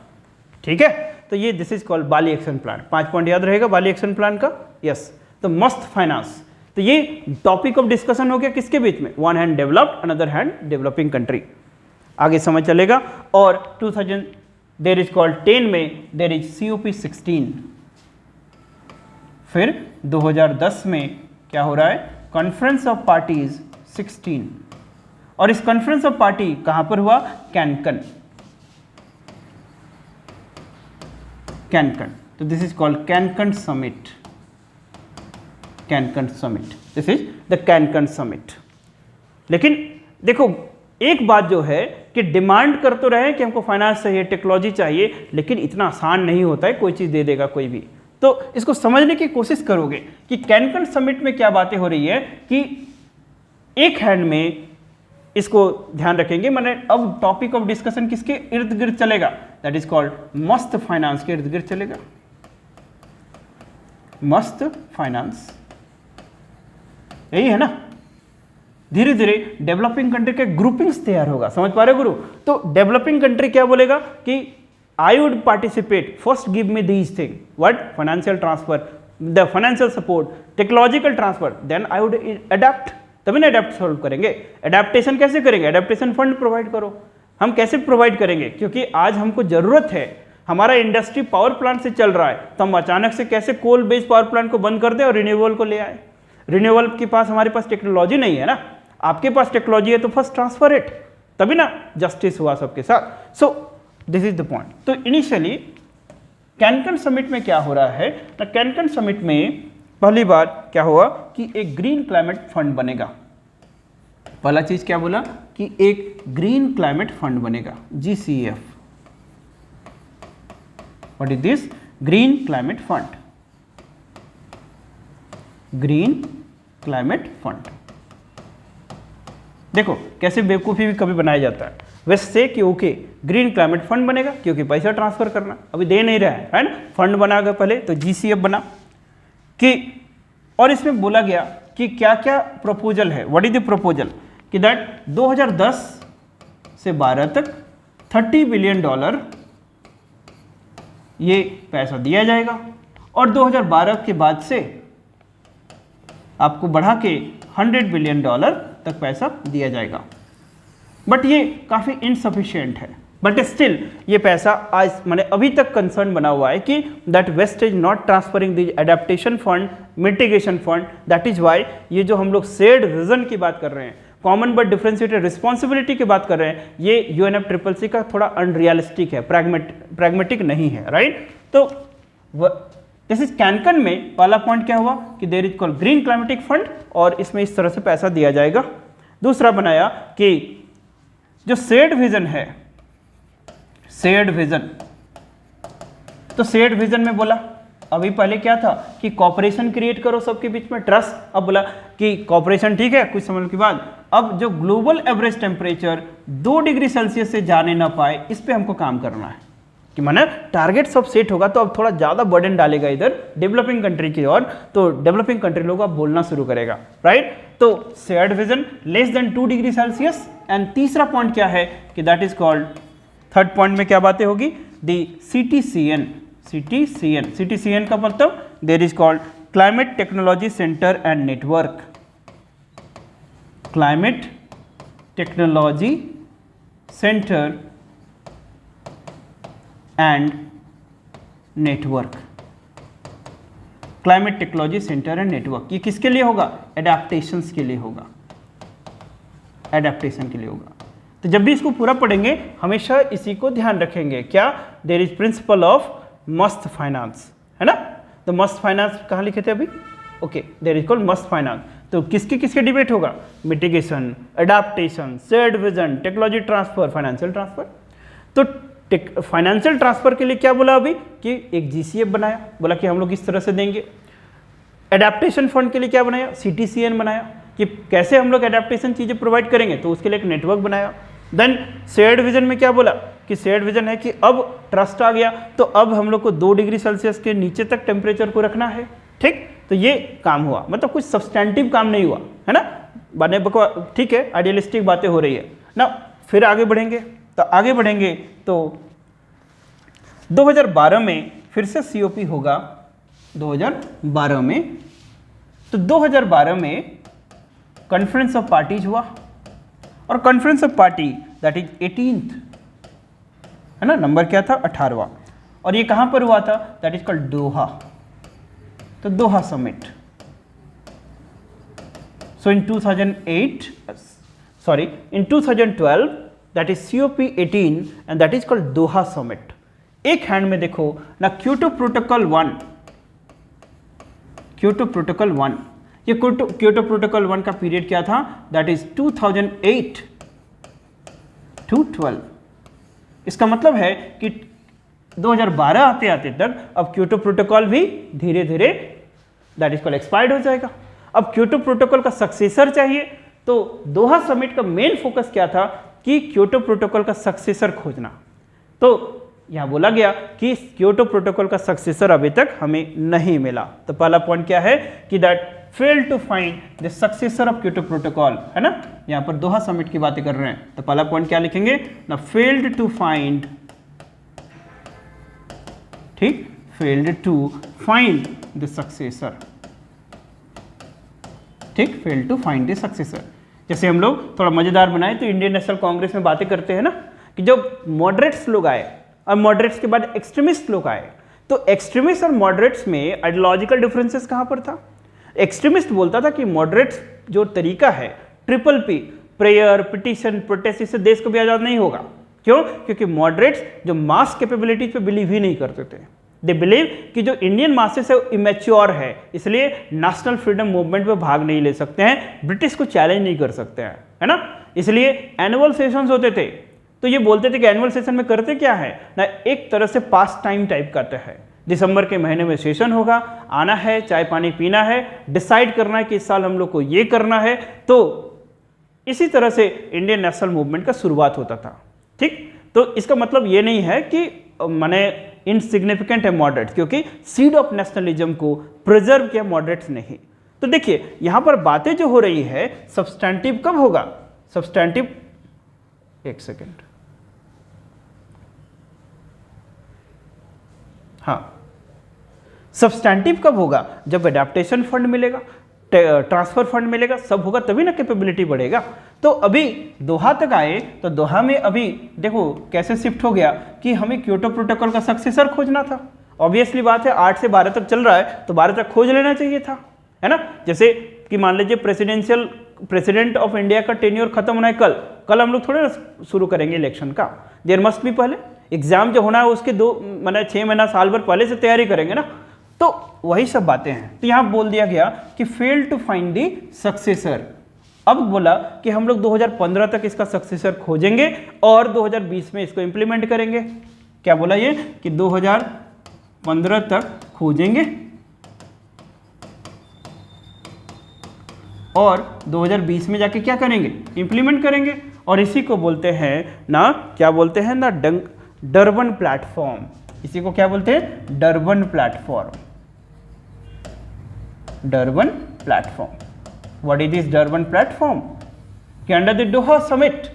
ठीक है। तो ये this is called Bali action plan. 5 point याद रहेगा बाली एक्शन प्लान का। यस, तो मस्त फाइनेंस, तो ये टॉपिक ऑफ डिस्कशन हो गया किसके बीच में? One hand developed, another hand developing country. आगे समझ चलेगा। और 2000 देयर इज कॉल्ड 10 में देयर इज COP 16। फिर 2010 में क्या हो रहा है? Conference of parties 16। और इस कॉन्फ्रेंस ऑफ पार्टी कहां पर हुआ? Cancun, Cancun. तो this is called Cancun summit, Cancun summit, this is the Cancun summit. लेकिन देखो एक बात जो है कि डिमांड कर तो रहे कि हमको फाइनेंस चाहिए, टेक्नोलॉजी चाहिए, लेकिन इतना आसान नहीं होता है कोई चीज़ दे देगा कोई भी। तो इसको समझने की कोशिश करोगे कि कैनकन समिट में क्या बातें हो रही है, कि एक हैंड में इसको ध्यान रखेंगे, मैंने अब टॉपिक ऑफ डिस्कशन किसके इर्द गिर्द चलेगा? दैट इज कॉल्ड मस्त फाइनेंस के इर्द गिर्द चलेगा, मस्त फाइनेंस, यही है ना। धीरे धीरे डेवलपिंग कंट्री के ग्रुपिंग्स तैयार होगा, समझ पा रहे हो गुरु? तो डेवलपिंग कंट्री क्या बोलेगा कि I would participate, first give me these thing, what? Financial transfer, the financial support, technological transfer, then I would adapt, तभी ना अडेप्ट सॉल्व करेंगे। अडेप्टेशन कैसे करेंगे? अडेप्टेशन फंड प्रोवाइड करो। हम कैसे प्रोवाइड करेंगे? क्योंकि आज हमको जरूरत है, हमारा इंडस्ट्री पावर प्लांट से चल रहा है, तो हम अचानक से कैसे कोल बेस्ड पावर प्लांट को बंद कर दें और रिन्यूएबल को ले आए? रिन्यूएबल के पास हमारे पास टेक्नोलॉजी नहीं है ना, आपके पास टेक्नोलॉजी है, तो फर्स्ट ट्रांसफर इट, तभी ना जस्टिस हुआ सबके साथ। So this is the point. तो इनिशियली कैनकन समिट में क्या हो रहा है? तो कैनकन समिट में पहली बार क्या हुआ कि एक ग्रीन क्लाइमेट फंड बनेगा। पहला चीज क्या बोला कि एक ग्रीन क्लाइमेट फंड बनेगा, GCF। What is this? Green climate fund, green climate fund. देखो कैसे बेवकूफ़ी भी कभी बनाया जाता है, वैसे से कि ओके ग्रीन क्लाइमेट फंड बनेगा क्योंकि पैसा ट्रांसफर करना अभी दे नहीं रहा है ना, फंड बना गया पहले, तो GCF बना कि, और इसमें बोला गया कि क्या क्या प्रपोजल है। What is the proposal? कि दैट 2010 से 12 तक $30 बिलियन ये पैसा दिया जाएगा, और 2012 के बाद से आपको बढ़ा के $100 बिलियन तक पैसा दिया जाएगा। बट ये काफ़ी इनसफिशिएंट है, बट स्टिल ये पैसा आज मैंने अभी तक कंसर्न बना हुआ है कि that West is not transferring the adaptation fund, mitigation fund. That is why ये जो हम लोग शेयर्ड विजन की बात कर रहे हैं, कॉमन बट डिफरेंशिएटेड रिस्पॉन्सिबिलिटी की बात कर रहे हैं, ये UNFCCC का थोड़ा अनरियलिस्टिक है, प्रैग्मेटिक नहीं है, राइट। तो दिस इज कैनकन में पहला पॉइंट क्या हुआ कि there is called green climatic fund, और इसमें इस तरह से पैसा दिया जाएगा। दूसरा बनाया कि जो शेयर्ड विजन है, शेयर्ड विजन, तो शेयर्ड विजन में बोला अभी पहले क्या था कि कॉपरेशन क्रिएट करो सबके बीच में, ट्रस्ट। अब बोला कि कॉपरेशन ठीक है कुछ समय के बाद, अब जो global average temperature 2 degree Celsius से जाने ना पाए, इस पे हमको काम करना है कि माने टारगेट सब सेट होगा तो अब थोड़ा ज़्यादा बर्डन डालेगा इधर डेवलपिंग कंट्री की ओर, तो डेवलपिंग कंट्री लोग अब बोलना शुरू करेगा, राइट। तो shared vision less than 2 degree Celsius. And तीसरा पॉइंट क्या है कि that is called, third point में क्या बातें होगी, दी CTCN। CTCN का मतलब there is called climate technology centre and network. Climate technology centre and network. Climate technology centre and network, ये किसके लिए होगा, एडेप्टेशंस के लिए होगा, एडेप्टेशन के लिए होगा। तो जब भी इसको पूरा पढ़ेंगे हमेशा इसी को ध्यान रखेंगे, क्या, देयर इज प्रिंसिपल ऑफ मस्त फाइनेंस, है ना। तो मस्त फाइनेंस कहाँ लिखे थे अभी, ओके, देयर इज कॉल्ड मस्त फाइनेंस। तो किसके किसके डिबेट होगा, mitigation, adaptation, shared vision, technology transfer, financial transfer. तो फाइनेंशियल ट्रांसफर के लिए क्या बोला अभी कि एक GCF बनाया, बोला कि हम लोग इस तरह से देंगे। एडाप्टेशन फंड के लिए क्या बनाया, CTCN बनाया कि कैसे हम लोग एडाप्टेशन चीज़ें प्रोवाइड करेंगे, तो उसके लिए एक नेटवर्क बनाया। देन शेयर्ड विजन में क्या बोला कि शेयर्ड विजन है कि अब ट्रस्ट आ गया तो अब हम लोग को 2 डिग्री सेल्सियस के नीचे तक टेम्परेचर को रखना है, ठीक। तो ये काम हुआ, मतलब कुछ सब्सटैंटिव काम नहीं हुआ, है ना, बातें बकवास, ठीक है, आइडियलिस्टिक बातें हो रही है ना। फिर आगे बढ़ेंगे, तो आगे बढ़ेंगे तो 2012 में फिर से COP होगा 2012 में। तो 2012 में कॉन्फ्रेंस ऑफ पार्टीज हुआ, और conference of party that is 18th, है ना, नंबर क्या था 18वां, और ये कहाँ पर हुआ था, दैट इज कॉल्ड दोहा। तो Doha summit. So in 2012 that is COP 18 and that is called Doha summit. एक हैंड में देखो ना क्योटो प्रोटोकॉल 1, क्योटो प्रोटोकॉल 1, ये क्योटो प्रोटोकॉल 1 का पीरियड क्या था, दैट इज 2008 to 12। इसका मतलब है कि 2012 आते आते तक अब क्योटो प्रोटोकॉल भी धीरे धीरे दैट इज कॉल्ड एक्सपायर्ड हो जाएगा। अब क्योटो प्रोटोकॉल का सक्सेसर चाहिए, तो दोहा समिट का मेन फोकस क्या था कि क्योटो प्रोटोकॉल का सक्सेसर खोजना। तो यहाँ बोला गया कि क्योटो प्रोटोकॉल का सक्सेसर अभी तक हमें नहीं मिला। तो पहला पॉइंट क्या है कि that failed to find the successor of Kyoto protocol, है ना, यहाँ पर दोहा समिट की बातें कर रहे हैं। तो पहला पॉइंट क्या लिखेंगे ना, फेल्ड टू फाइंड, ठीक, failed to find the successor, ठीक, failed to find the successor. जैसे हम लोग थोड़ा मजेदार बनाए तो इंडियन नेशनल कांग्रेस में बातें करते हैं ना कि जब मॉडरेट्स लोग आए और मॉडरेट्स के बाद एक्सट्रीमिस्ट लोग आए, तो एक्सट्रीमिस्ट और मॉडरेट्स में आइडियोलॉजिकल डिफरेंसेस कहां पर था। एक्सट्रीमिस्ट बोलता था कि मॉडरेट्स जो तरीका है PPP, प्रेयर, पिटीशन, प्रोटेस्ट, इससे देश को भी आजाद नहीं होगा। क्यों, क्योंकि मॉडरेट्स जो मास कैपेबिलिटीज पे बिलीव ही नहीं करते थे। दे बिलीव कि जो इंडियन मासेस है वो इमेच्योर है, इसलिए नेशनल फ्रीडम मूवमेंट में भाग नहीं ले सकते हैं, ब्रिटिश को चैलेंज नहीं कर सकते हैं, है ना। इसलिए एनुअल सेशंस होते थे, तो ये बोलते थे कि एनुअल सेशन में करते क्या है ना, एक तरह से पास टाइम टाइप करते हैं। दिसंबर के महीने में सेशन होगा, आना है, चाय पानी पीना है, डिसाइड करना है कि इस साल हम लोग को ये करना है। तो इसी तरह से इंडियन नेशनल मूवमेंट का शुरुआत होता था, ठीक। तो इसका मतलब ये नहीं है कि माने इनसिग्निफिकेंट है मॉडरेट्स, क्योंकि सीड ऑफ नेशनलिज्म को प्रिजर्व किया मॉडरेट्स नहीं। तो देखिए यहाँ पर बातें जो हो रही है, सब्सटैंटिव कब होगा, सब्सटैंटिव, एक सेकेंड, हाँ, सब्सटैंटिव कब होगा, जब एडाप्टेशन फंड मिलेगा, ट्रांसफर फंड मिलेगा, सब होगा तभी ना कैपेबिलिटी बढ़ेगा। तो अभी दोहा तक आए, तो दोहा में अभी देखो कैसे शिफ्ट हो गया कि हमें क्योटो प्रोटोकॉल का सक्सेसर खोजना था। ऑब्वियसली बात है 8 से 12 तक चल रहा है, तो 12 तक खोज लेना चाहिए था, है ना। जैसे कि मान लीजिए प्रेसिडेंट ऑफ इंडिया का टेन्योर खत्म होना है कल हम लोग थोड़े ना शुरू करेंगे इलेक्शन का, देयर मस्ट बी पहले एग्जाम जो होना है उसके 6 महीना साल भर पहले से तैयारी करेंगे ना। तो वही सब बातें हैं। तो यहाँ बोल दिया गया कि fail to find the successor. अब बोला कि हम लोग 2015 तक इसका सक्सेसर खोजेंगे और 2020 में इसको इंप्लीमेंट करेंगे। क्या बोला ये कि 2015 तक खोजेंगे और 2020 में जाके क्या करेंगे, इंप्लीमेंट करेंगे। और इसी को बोलते हैं ना, क्या बोलते हैं ना, डर्बन प्लेटफॉर्म। इसी को क्या बोलते हैं, Durban platform. Durban platform. What is this Durban platform? कि under the Doha summit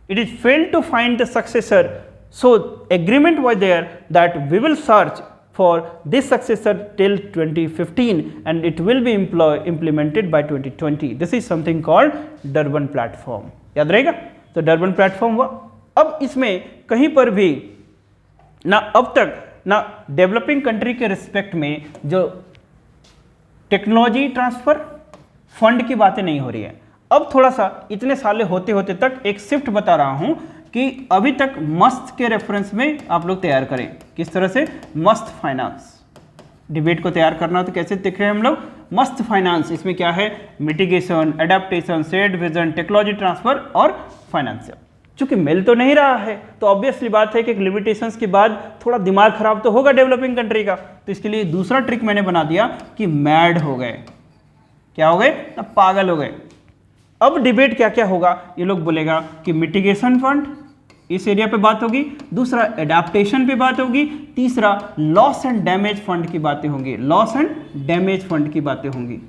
it is failed to find the successor, so agreement was there that we will search for this successor till 2015 and it will be implemented by 2020. This is something called Durban platform. याद रहेगा? तो Durban platform हुआ। अब इसमें कहीं पर भी ना अब तक ना डेवलपिंग कंट्री के रिस्पेक्ट में जो टेक्नोलॉजी ट्रांसफर फंड की बातें नहीं हो रही है। अब थोड़ा सा इतने साले होते होते तक एक शिफ्ट बता रहा हूं कि अभी तक मस्त के रेफरेंस में आप लोग तैयार करें। किस तरह से? मस्त फाइनेंस। डिबेट को तैयार करना तो कैसे देख रहे हैं हम लोग? मस्त फाइनेंस। इसमें क्या है? Mitigation, adaptation, shared vision, technology transfer और फाइनेंशियल। चूंकि मिल तो नहीं रहा है तो ऑब्वियसली बात है कि लिमिटेशंस के बाद थोड़ा दिमाग खराब तो होगा डेवलपिंग कंट्री का। तो इसके लिए दूसरा ट्रिक मैंने बना दिया कि मैड हो गए। क्या हो गए? ना पागल हो गए। अब डिबेट क्या क्या होगा, ये लोग बोलेगा कि मिटिगेशन फंड, इस एरिया पे बात होगी, दूसरा एडाप्टेशन पे बात होगी, तीसरा लॉस एंड डैमेज फंड की बातें होंगी। लॉस एंड डैमेज फंड की बातें होंगी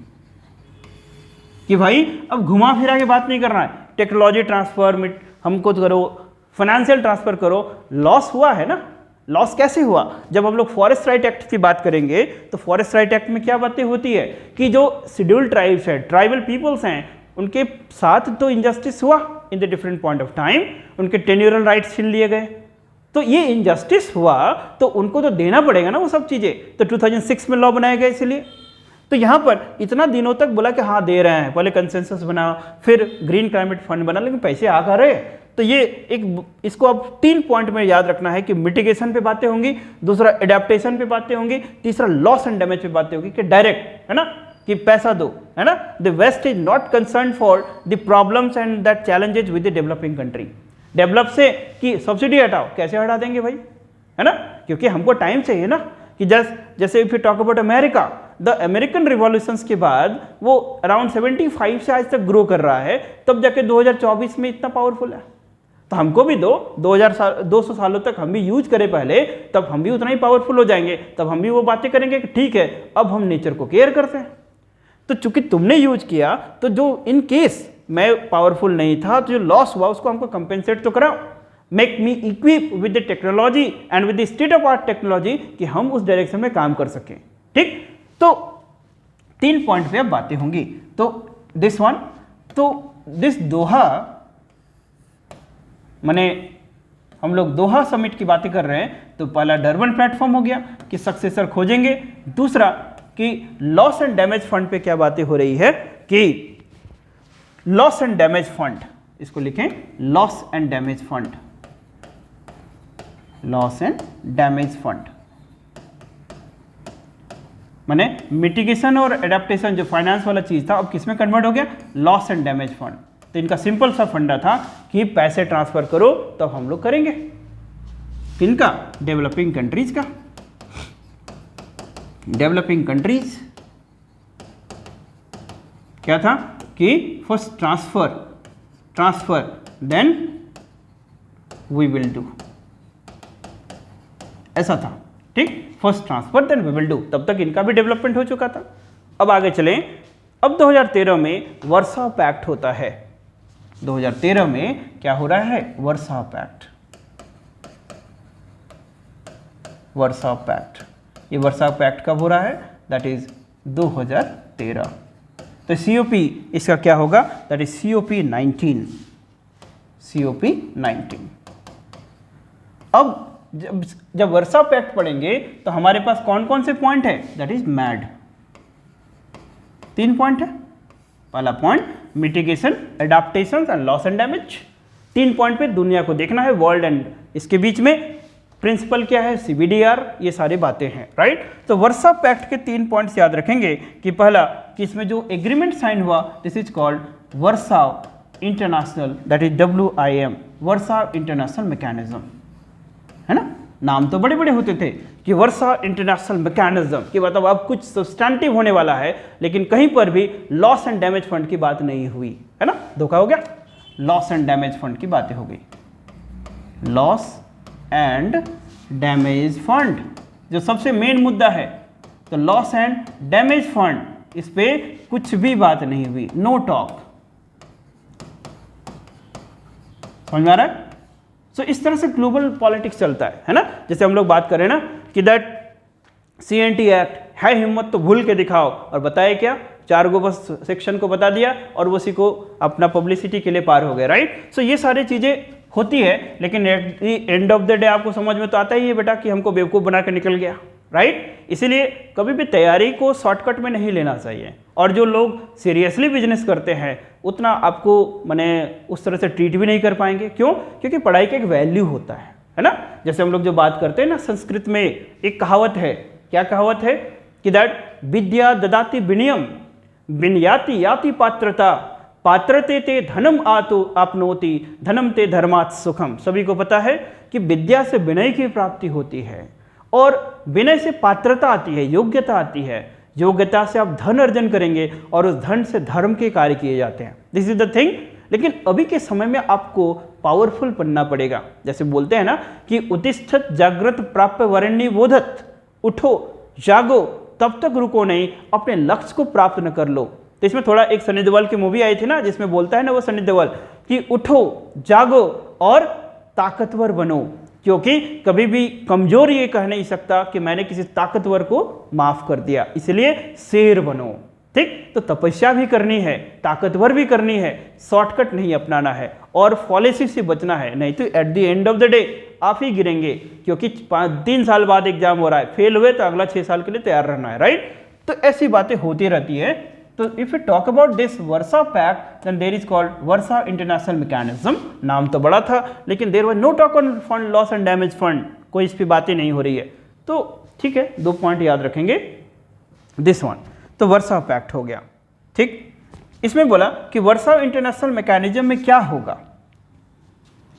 कि भाई अब घुमा फिरा के बात नहीं करना है, टेक्नोलॉजी ट्रांसफर हमको तो करो, फाइनेंशियल ट्रांसफर करो। लॉस हुआ है ना, लॉस कैसे हुआ? जब हम लोग फॉरेस्ट राइट एक्ट की बात करेंगे तो फॉरेस्ट राइट एक्ट में क्या बातें होती है कि जो शेड्यूल्ड ट्राइब्स है, ट्राइबल पीपल्स हैं, उनके साथ तो इनजस्टिस हुआ in the different point of time, उनके टेन्यूरल राइट्स छीन लिए गए। तो ये इनजस्टिस हुआ तो उनको तो देना पड़ेगा ना वो सब चीज़ें। तो 2006 में लॉ बनाया गया इसलिए। तो यहाँ पर इतना दिनों तक बोला कि हाँ दे रहे हैं, पहले कंसेंसस बना, फिर ग्रीन क्लाइमेट फंड बना, लेकिन पैसे आ कहाँ रहे? तो ये एक, इसको अब 3 पॉइंट में याद रखना है कि मिटिगेशन पे बातें होंगी, दूसरा एडेप्टेशन पे बातें होंगी, तीसरा लॉस एंड डैमेज पे बातें होंगी कि डायरेक्ट है ना कि पैसा दो, है ना। The West is not concern for the problems and that challenges with the developing country. Develop से कि सब्सिडी हटाओ, कैसे हटा देंगे भाई, है ना, क्योंकि हमको टाइम चाहिए ना। कि जैसे if you talk about America, the American revolutions के बाद वो अराउंड 75 से आज तक ग्रो कर रहा है, तब जाके 2024 में इतना पावरफुल है। तो हमको भी 200 सालों तक हम भी यूज करें पहले, तब हम भी उतना ही पावरफुल हो जाएंगे, तब हम भी वो बातें करेंगे कि ठीक है अब हम नेचर को केयर करते हैं। तो चूंकि तुमने यूज किया, तो जो इन केस मैं पावरफुल नहीं था, तो जो लॉस हुआ उसको हमको कंपेंसेट तो कराओ। Make me equip with the technology and with the state of art technology कि हम उस डायरेक्शन में काम कर सकें। ठीक, तो 3 पॉइंट पे अब बातें होंगी। तो दिस वन, तो दिस दोहा, माने हम लोग दोहा समिट की बातें कर रहे हैं। तो पहला डर्बन प्लेटफॉर्म हो गया कि सक्सेसर खोजेंगे, दूसरा कि लॉस एंड डैमेज फंड पे क्या बातें हो रही है कि लॉस एंड डैमेज फंड, इसको लिखें loss and damage fund, loss and damage fund माने मिटिगेशन और एडेप्टेशन जो फाइनेंस वाला चीज था अब किस में कन्वर्ट हो गया, लॉस एंड डैमेज फंड। तो इनका सिंपल सा फंडा था कि पैसे ट्रांसफर करो तब हम लोग करेंगे। किनका? डेवलपिंग कंट्रीज का। डेवलपिंग कंट्रीज क्या था कि first transfer then we will do, ऐसा था। ठीक, first transfer then we will do, तब तक इनका भी डेवलपमेंट हो चुका था। अब आगे चलें। अब 2013 में वर्सा पैक्ट होता है। 2013 में क्या हो रहा है? वर्सा पैक्ट। वर्सा पैक्ट, ये वर्सा पैक्ट कब हो रहा है? That is 2013। तो COP इसका क्या होगा? That is COP 19। COP 19। अब जब वर्सा पैक्ट पढ़ेंगे तो हमारे पास कौन कौन से पॉइंट है? That is mad. 3 पॉइंट है। पहला point mitigation, adaptation and loss and damage. 3 point पे दुनिया को देखना है, वर्ल्ड एंड इसके बीच में प्रिंसिपल क्या है? CBDR, ये सारी बातें हैं, राइट। तो वर्सा पैक्ट के 3 पॉइंट्स याद रखेंगे कि पहला कि इसमें जो एग्रीमेंट साइन हुआ this is called Warsaw international, that is WIM, versa international mechanism, है ना। नाम तो बड़े बड़े होते थे कि वर्सा इंटरनेशनल मैकेनिज्म कि मतलब अब कुछ सब्सटैंटिव होने वाला है, लेकिन कहीं पर भी लॉस एंड डैमेज फंड की बात नहीं हुई, है ना, धोखा हो गया। लॉस एंड डैमेज फंड की बातें हो गई, लॉस एंड डैमेज फंड जो सबसे मेन मुद्दा है, तो लॉस एंड डैमेज फंड इस पे कुछ भी बात नहीं हुई, नो टॉक। समझ में आ रहा है? सो इस तरह से ग्लोबल पॉलिटिक्स चलता है ना। जैसे हम लोग बात करें ना कि दैट CNT एक्ट है हिम्मत तो भूल के दिखाओ, और बताए क्या, 4 गो बस सेक्शन को बता दिया और वो उसी को अपना पब्लिसिटी के लिए पार हो गए, राइट। सो ये सारी चीजें होती है, लेकिन at the end of the day आपको समझ में तो आता ही है बेटा कि हमको बेवकूफ़ बना के निकल गया, राइट। इसीलिए कभी भी तैयारी को शॉर्टकट में नहीं लेना चाहिए, और जो लोग सीरियसली बिजनेस करते हैं उतना आपको माने उस तरह से ट्रीट भी नहीं कर पाएंगे। क्यों? क्योंकि पढ़ाई का एक वैल्यू होता है ना। जैसे हम लोग जो बात करते हैं ना, संस्कृत में एक कहावत है, क्या कहावत है कि दैट विद्या ददाति विनयम विनयाति याति पात्रता पात्रते ते धनम आतो आपनोति धनम ते धर्मात् सुखम। सभी को पता है कि विद्या से विनय की प्राप्ति होती है, और विनय से पात्रता आती है, योग्यता आती है, योग्यता से आप धन अर्जन करेंगे और उस धन से धर्म के कार्य किए जाते हैं। This is the thing. लेकिन अभी के समय में आपको पावरफुल बनना पड़ेगा। जैसे बोलते हैं ना कि उत्तिष्ठत जागृत प्राप्य वरण्य बोधत, उठो जागो तब तक रुको नहीं, अपने लक्ष्य को प्राप्त न कर लो। तो इसमें थोड़ा एक सनी देओल की मूवी आई थी ना, जिसमें बोलता है ना वो सनी देओल कि उठो जागो और ताकतवर बनो, क्योंकि कभी भी कमजोर ये कह नहीं सकता कि मैंने किसी ताकतवर को माफ कर दिया, इसलिए शेर बनो। ठीक, तो तपस्या भी करनी है, ताकतवर भी करनी है, शॉर्टकट नहीं अपनाना है और पॉलिसी से बचना है, नहीं तो at the end of the day आप ही गिरेंगे। क्योंकि 3 साल बाद एग्जाम हो रहा है, फेल हुए तो अगला 6 साल के लिए तैयार रहना है, राइट। तो ऐसी बातें होती रहती है। तो if you talk about this Warsaw pact then there is called Warsaw international mechanism. नाम तो बड़ा था, लेकिन there was no talk on fund loss and damage fund, कोई इस पर बातें नहीं हो रही है। तो ठीक है, 2 पॉइंट याद रखेंगे, दिस वन। तो वर्सा पैक्ट हो गया, ठीक। इसमें बोला कि वर्सा इंटरनेशनल मैकेनिज्म में क्या होगा,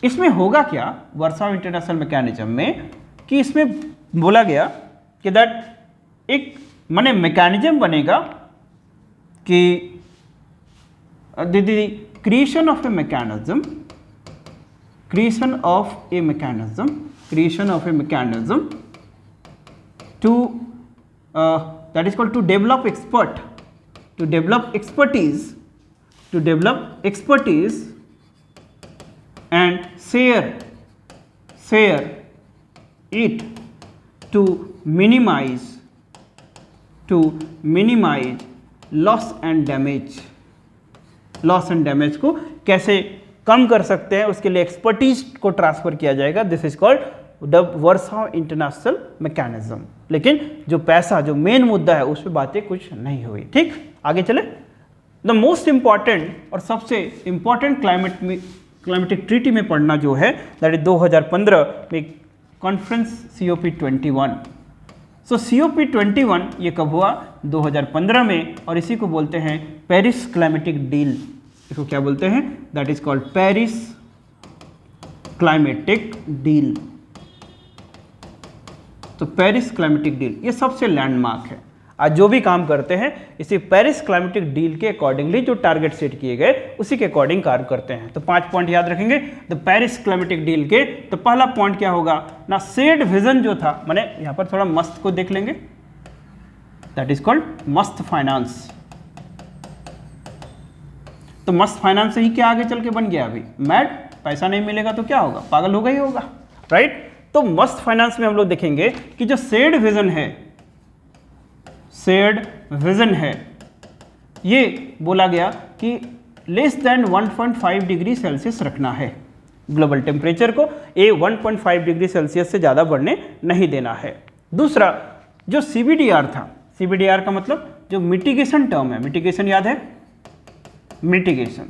इसमें होगा क्या वर्सा इंटरनेशनल मैकेनिज्म में, कि इसमें बोला गया कि दैट एक माने मैकेनिज्म बनेगा कि the creation of a mechanism to that is called to develop expertise and share it to minimize loss and damage को कैसे कम कर सकते हैं, उसके लिए एक्सपर्टीज को ट्रांसफर किया जाएगा। This is called the versa international mechanism. लेकिन जो पैसा, जो मेन मुद्दा है, उस पर बातें कुछ नहीं हुई। ठीक, आगे चले। द मोस्ट इंपॉर्टेंट और सबसे इंपॉर्टेंट क्लाइमेटिक ट्रीटी में पढ़ना जो है, दैट इज 2015 में कॉन्फ्रेंस COP21। सो COP21 ये कब हुआ? 2015 में, और इसी को बोलते हैं पेरिस क्लाइमेटिक डील। इसको क्या बोलते हैं? That is called Paris climatic deal. तो पेरिस क्लाइमेटिक डील ये सबसे लैंडमार्क है। आज जो भी काम करते हैं इसी पेरिस क्लाइमेटिक डील के अकॉर्डिंगली, जो टारगेट सेट किए गए उसी के अकॉर्डिंग कार्य करते हैं। तो 5 पॉइंट याद रखेंगे द पेरिस क्लाइमेटिक डील के। तो पहला पॉइंट क्या होगा ना, शेयर्ड विजन जो था, माने यहां पर थोड़ा मस्त को देख लेंगे, दैट इज कॉल्ड मस्त फाइनेंस। तो मस्त फाइनेंस से ही क्या आगे चल के बन गया? अभी मैड, पैसा नहीं मिलेगा तो क्या होगा? पागल होगा ही होगा, राइट। तो मस्त फाइनेंस में हम लोग देखेंगे कि जो शेयर्ड विजन है, ये बोला गया कि लेस देन 1.5 डिग्री सेल्सियस रखना है ग्लोबल टेम्परेचर को, ये 1.5 डिग्री सेल्सियस से ज़्यादा बढ़ने नहीं देना है। दूसरा जो CBDR था, CBDR का मतलब जो मिटिगेशन टर्म है, मिटिगेशन याद है, मिटिगेशन।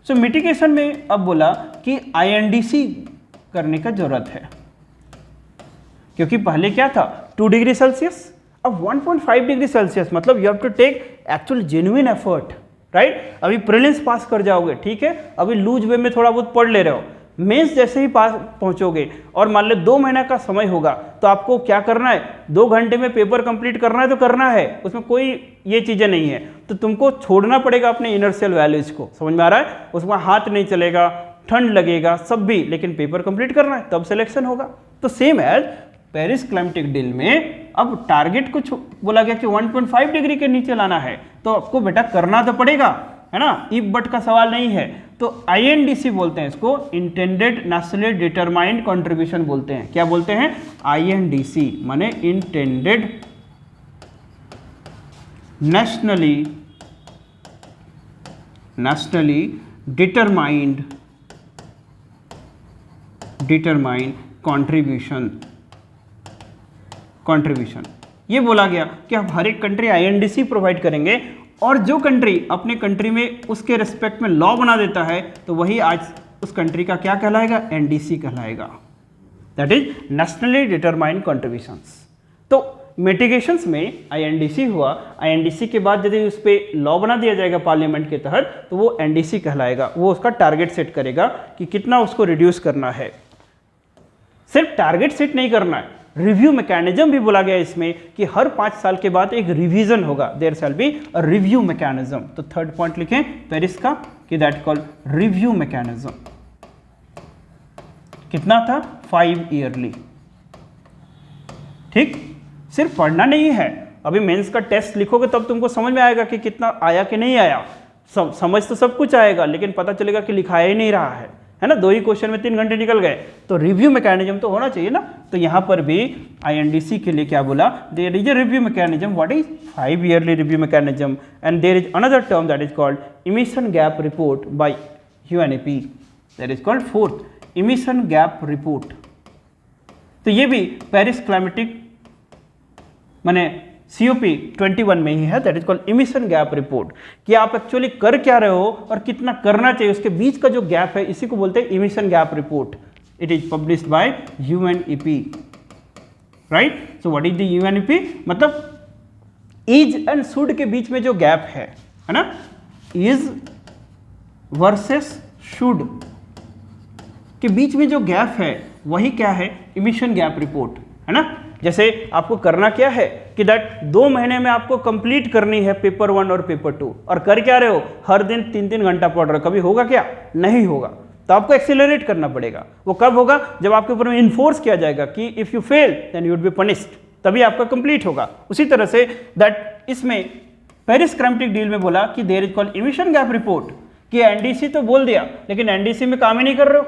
सो मिटिगेशन में अब बोला कि INDC करने का जरूरत है, क्योंकि पहले क्या था 2 डिग्री सेल्सियस, अब 1.5 डिग्री सेल्सियस, मतलब you have to take actual genuine effort, right. अभी प्रीलिम्स पास कर जाओगे, ठीक है, अभी लूज वे में थोड़ा बहुत पढ़ ले रहे हो, मेंस जैसे ही पास पहुंचोगे और मान लो 2 महीना का समय होगा तो आपको क्या करना है, 2 घंटे में पेपर कंप्लीट करना है तो करना है, उसमें कोई ये चीज़ें नहीं है। तो तुमको छोड़ना पड़ेगा अपने इनर्शियल वैल्यूज को, समझ में आ रहा है, उसमें हाथ नहीं चलेगा, ठंड लगेगा सब भी, लेकिन पेपर कंप्लीट करना है तब सिलेक्शन होगा। तो same as Paris climatic deal में अब टारगेट कुछ बोला गया कि 1.5 डिग्री के नीचे लाना है, तो आपको बेटा करना तो पड़ेगा, है ना, इफ बट का सवाल नहीं है। तो INDC बोलते हैं इसको, इंटेंडेड नेशनली डिटरमाइंड कंट्रीब्यूशन बोलते हैं। क्या बोलते हैं? INDC माने इंटेंडेड नेशनली डिटरमाइंड कंट्रीब्यूशन। ये बोला गया कि अब हर एक कंट्री INDC प्रोवाइड करेंगे, और जो कंट्री अपने कंट्री में उसके रिस्पेक्ट में लॉ बना देता है तो वही आज उस कंट्री का क्या कहलाएगा? NDC कहलाएगा, that is nationally determined contributions. तो मिटिगेशंस में INDC हुआ, INDC के बाद यदि उस पर लॉ बना दिया जाएगा पार्लियामेंट के तहत तो वो NDC कहलाएगा। वो उसका टारगेट सेट करेगा कि कितना उसको रिड्यूस करना है। सिर्फ टारगेट सेट नहीं करना है, रिव्यू मैकेनिज्म भी बोला गया इसमें कि हर 5 साल के बाद एक रिवीजन होगा, there shall be a review mechanism. तो थर्ड पॉइंट लिखें पेरिस का कि दैट कॉल्ड रिव्यू मैकेनिज्म। कितना था? 5 ईयरली। ठीक, सिर्फ पढ़ना नहीं है, अभी मेंस का टेस्ट लिखोगे तब तुमको समझ में आएगा कि कितना आया कि नहीं आया। समझ तो सब कुछ आएगा, लेकिन पता चलेगा कि लिखाया ही नहीं रहा है ना, 2 ही क्वेश्चन में 3 घंटे निकल गए। तो रिव्यू मैकेनिज्म तो होना चाहिए ना। तो यहाँ पर भी INDC के लिए क्या बोला? There is a review mechanism, what is 5 yearly review mechanism, and there is another term that is called emission gap report by UNEP, that is called 4th emission gap report. तो ये भी Paris climatic माने COP21 में ही है, that is called emission gap report, कि आप actually कर क्या रहे हो और कितना करना चाहिए, उसके बीच का जो गैप है इसी को बोलते हैं emission gap report. It is published by UNEP, right. So what is the UNEP? मतलब इज एंड शुड के बीच में जो गैप है ना, इज वर्सेस शुड के बीच में जो गैप है वही क्या है? इमिशन गैप रिपोर्ट, है ना। जैसे आपको करना क्या है कि दैट 2 महीने में आपको कंप्लीट करनी है पेपर 1 और पेपर 2, और कर क्या रहे हो? हर दिन 3-3 घंटा पढ़ रहे हो। कभी होगा क्या? नहीं होगा। तो आपको एक्सेलरेट करना पड़ेगा। वो कब होगा? जब आपके ऊपर में इन्फोर्स किया जाएगा कि if you fail then you would be punished, तभी आपका कंप्लीट होगा। उसी तरह से दैट इसमें पेरिस क्लाइमेटिक डील में बोला कि there is called emission gap report, कि NDC तो बोल दिया लेकिन NDC में काम ही नहीं कर रहे हो,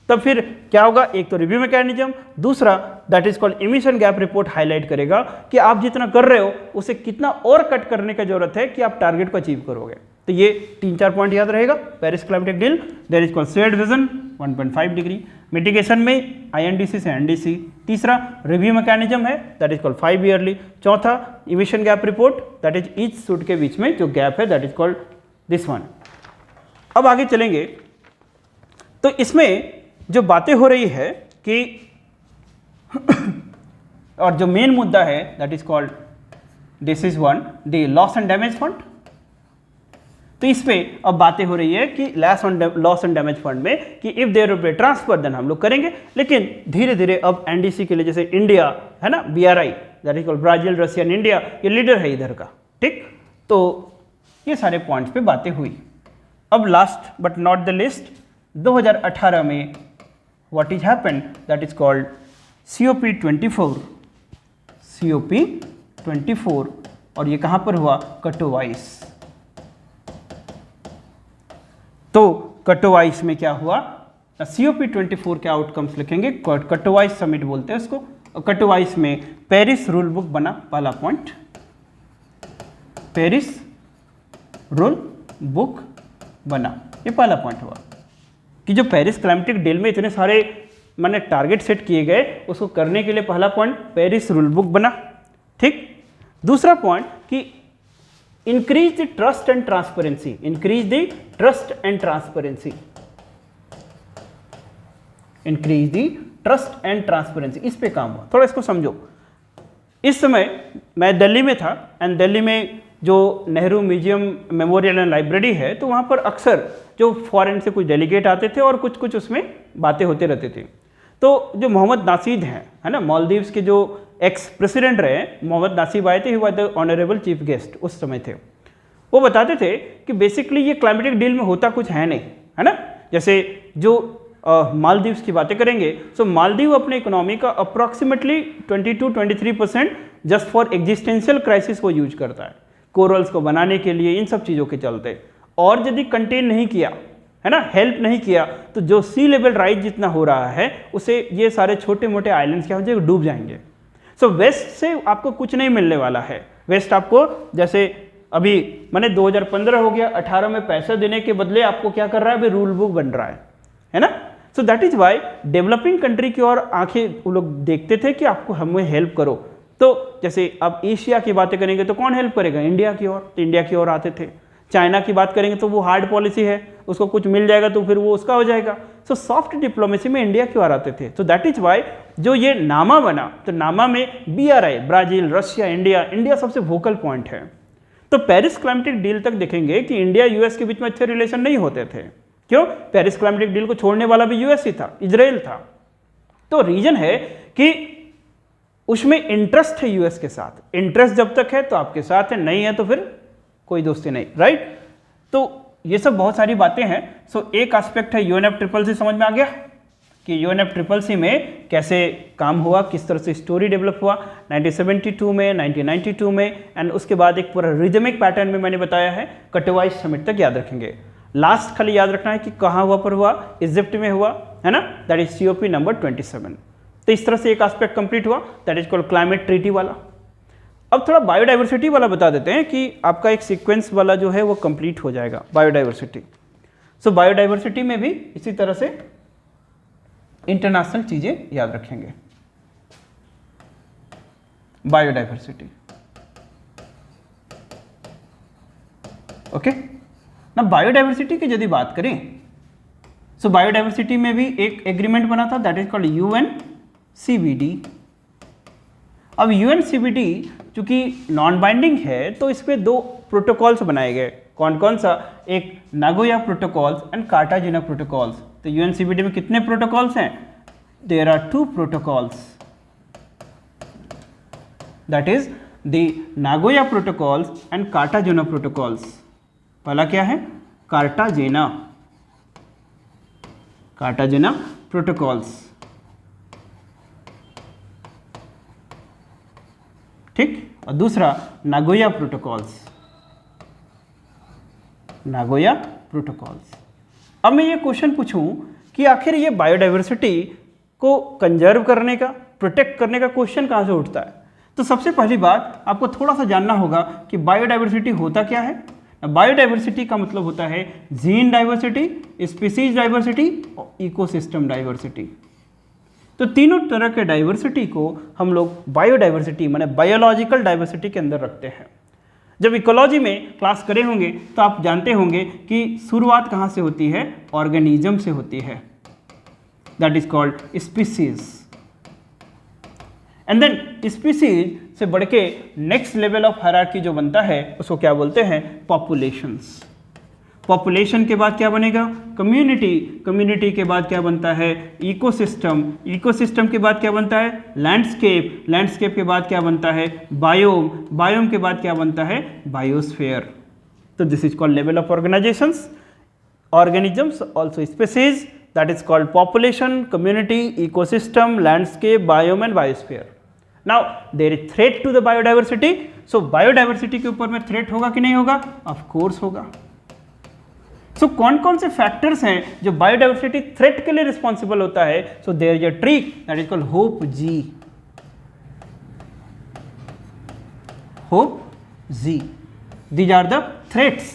तब फिर क्या होगा? एक तो रिव्यू मैकेनिज्म, दूसरा that is called emission gap report highlight करेगा कि आप जितना कर रहे हो उसे कितना और कट करने की जरूरत है कि आप टारगेट को अचीव करोगे। तो ये 3-4 पॉइंट याद रहेगा। Paris climatic deal, there is called shared vision 1.5 degree, mitigation में INDC से NDC, तीसरा रिव्यू मैकेनिज्म है दैट इज कॉल्ड 5 ईयरली, चौथा emission gap report that is each should के बीच में जो गैप है that is called this one. अब आगे चलेंगे तो इसमें जो बातें हो रही है कि और जो मेन मुद्दा है that is called this is one the loss and damage fund. तो इस पे अब बातें हो रही है कि लॉस एंड डैमेज फंड में कि if there will be transfer then हम लोग करेंगे, लेकिन धीरे धीरे अब NDC के लिए जैसे इंडिया है ना, BRI that is called Brazil, Russia and India, ये लीडर है इधर का। ठीक, तो ये सारे पॉइंट्स पे बातें हुई। अब last but not the list, 2018 में what is happened that is called COP24 और ये कहाँ पर हुआ? कटोवाइस। तो कटोवाइस में क्या हुआ? COP24 के आउटकम्स लिखेंगे, कटोवाइस समिट बोलते हैं उसको। और कटोवाइस में पेरिस रूल बुक बना, पहला पॉइंट पेरिस रूल बुक बना, ये पहला पॉइंट हुआ कि जो पेरिस क्लाइमेटिक डील में इतने सारे मैंने टारगेट सेट किए गए उसको करने के लिए पहला पॉइंट पेरिस रूल बुक बना। ठीक, दूसरा पॉइंट कि increase the trust and transparency, increase the trust and transparency, increase the trust and transparency, इस पे काम हुआ। थोड़ा इसको समझो। इस समय मैं दिल्ली में था एंड दिल्ली में जो Nehru museum memorial and library है, तो वहाँ पर अक्सर जो फॉरेन से कुछ डेलीगेट आते थे और कुछ कुछ उसमें बातें होते रहते थे। तो जो मोहम्मद नासीद हैं, है ना, मालदीव्स के जो एक्स प्रेसिडेंट रहे मोहम्मद नासीब आए थे, he was the honourable chief guest उस समय थे। वो बताते थे कि बेसिकली ये क्लाइमेटिक डील में होता कुछ है नहीं, है ना। जैसे जो मालदीव्स की बातें करेंगे, सो मालदीव अपने इकोनॉमी का approximately 22-23% just for existential crisis को यूज करता है, कोरल्स को बनाने के लिए, इन सब चीज़ों के चलते। और यदि कंटेन नहीं किया, है ना, हेल्प नहीं किया, तो जो सी लेवल राइज जितना हो रहा है उसे ये सारे छोटे मोटे आइलैंड्स क्या हो जाएंगे, डूब जाएंगे। सो वेस्ट से आपको कुछ नहीं मिलने वाला है। वेस्ट आपको जैसे अभी मैंने 2015 हो गया, 18 में पैसा देने के बदले आपको क्या कर रहा है, अभी रूल बुक बन रहा है ना। So that is why developing country की ओर आंखें वो लोग देखते थे कि आपको हमें हेल्प करो। तो जैसे अब एशिया की बातें करेंगे तो कौन हेल्प करेगा, इंडिया की ओर, तो इंडिया की ओर आते थे। चाइना की बात करेंगे तो वो हार्ड पॉलिसी है, उसको कुछ मिल जाएगा तो फिर वो उसका हो जाएगा। सो सॉफ्ट डिप्लोमेसी में इंडिया की ओर आते थे। तो दैट इज वाई जो ये नामा बना, तो नामा में BRI, ब्राज़ील, रशिया, इंडिया सबसे वोकल पॉइंट है। तो पेरिस क्लाइमेटिक डील तक देखेंगे कि इंडिया US के बीच में अच्छे रिलेशन नहीं होते थे। क्यों? पेरिस क्लाइमेटिक डील को छोड़ने वाला भी US ही था, इजराइल था। तो रीजन है कि उसमें इंटरेस्ट है US के साथ। इंटरेस्ट जब तक है तो आपके साथ है, नहीं है तो फिर कोई दोस्ती नहीं, राइट। तो ये सब बहुत सारी बातें हैं। सो एक एस्पेक्ट है UNFCCC, समझ में आ गया कि UNFCCC में कैसे काम हुआ, किस तरह से स्टोरी डेवलप हुआ 1972 में, 1992 में, एंड उसके बाद एक पूरा रिदमिक पैटर्न में मैंने बताया है। कटवाइज समिट तक याद रखेंगे। लास्ट खाली याद रखना है कि कहाँ हुआ पर हुआ, इजिप्ट में हुआ, है ना, दैट इज COP नंबर 27। तो इस तरह से एक एस्पेक्ट कंप्लीट हुआ, that is called climate treaty वाला। अब थोड़ा बायोडाइवर्सिटी वाला बता देते हैं कि आपका एक सीक्वेंस वाला जो है वो कंप्लीट हो जाएगा, बायोडाइवर्सिटी। सो बायोडाइवर्सिटी में भी इसी तरह से इंटरनेशनल चीजें याद रखेंगे। बायोडाइवर्सिटी, ओके ना। बायोडाइवर्सिटी की यदि बात करें, सो बायोडाइवर्सिटी में भी एक एग्रीमेंट बना था, दैट इज कॉल्ड UNCBD। अब UNCBD चूंकि नॉन बाइंडिंग है तो इस पे 2 प्रोटोकॉल्स बनाए गए। कौन कौन सा? एक Nagoya protocols and Cartagena protocols. तो UNCBD में कितने प्रोटोकॉल्स हैं? There are 2 protocols, that is the Nagoya protocols and Cartagena protocols. पहला क्या है? कार्टाजेना प्रोटोकॉल्स, ठीक। और दूसरा नागोया प्रोटोकॉल्स। अब मैं ये क्वेश्चन पूछूं कि आखिर ये बायोडाइवर्सिटी को कंजर्व करने का, प्रोटेक्ट करने का क्वेश्चन कहाँ से उठता है? तो सबसे पहली बात आपको थोड़ा सा जानना होगा कि बायोडाइवर्सिटी होता क्या है। बायोडाइवर्सिटी का मतलब होता है जीन डाइवर्सिटी, स्पीसीज डाइवर्सिटी और इकोसिस्टम डाइवर्सिटी। तो तीनों तरह के डाइवर्सिटी को हम लोग बायोडाइवर्सिटी माने बायोलॉजिकल डाइवर्सिटी के अंदर रखते हैं। जब इकोलॉजी में क्लास करे होंगे तो आप जानते होंगे कि शुरुआत कहाँ से होती है? ऑर्गेनिज्म से होती है, that is called species. And then species से बढ़ के नेक्स्ट लेवल ऑफ हायरार्की जो बनता है उसको क्या बोलते हैं? पॉपुलेशंस। पॉपुलेशन के बाद क्या बनेगा? कम्युनिटी। कम्युनिटी के बाद क्या बनता है? इकोसिस्टम। इकोसिस्टम के बाद क्या बनता है? लैंडस्केप। लैंडस्केप के बाद क्या बनता है? बायोम। बायोम के बाद क्या बनता है? बायोस्फीयर। तो this is called level of organisations, organisms, also species, that is called population, community, ecosystem, landscape, biome and biosphere. Now there is threat to the biodiversity. So biodiversity के ऊपर में threat होगा कि नहीं होगा? ऑफ कोर्स होगा। सो कौन कौन से फैक्टर्स हैं जो बायोडाइवर्सिटी थ्रेट के लिए रिस्पॉन्सिबल होता है? So there is a trick that is called hope G. Hope G, these are the threats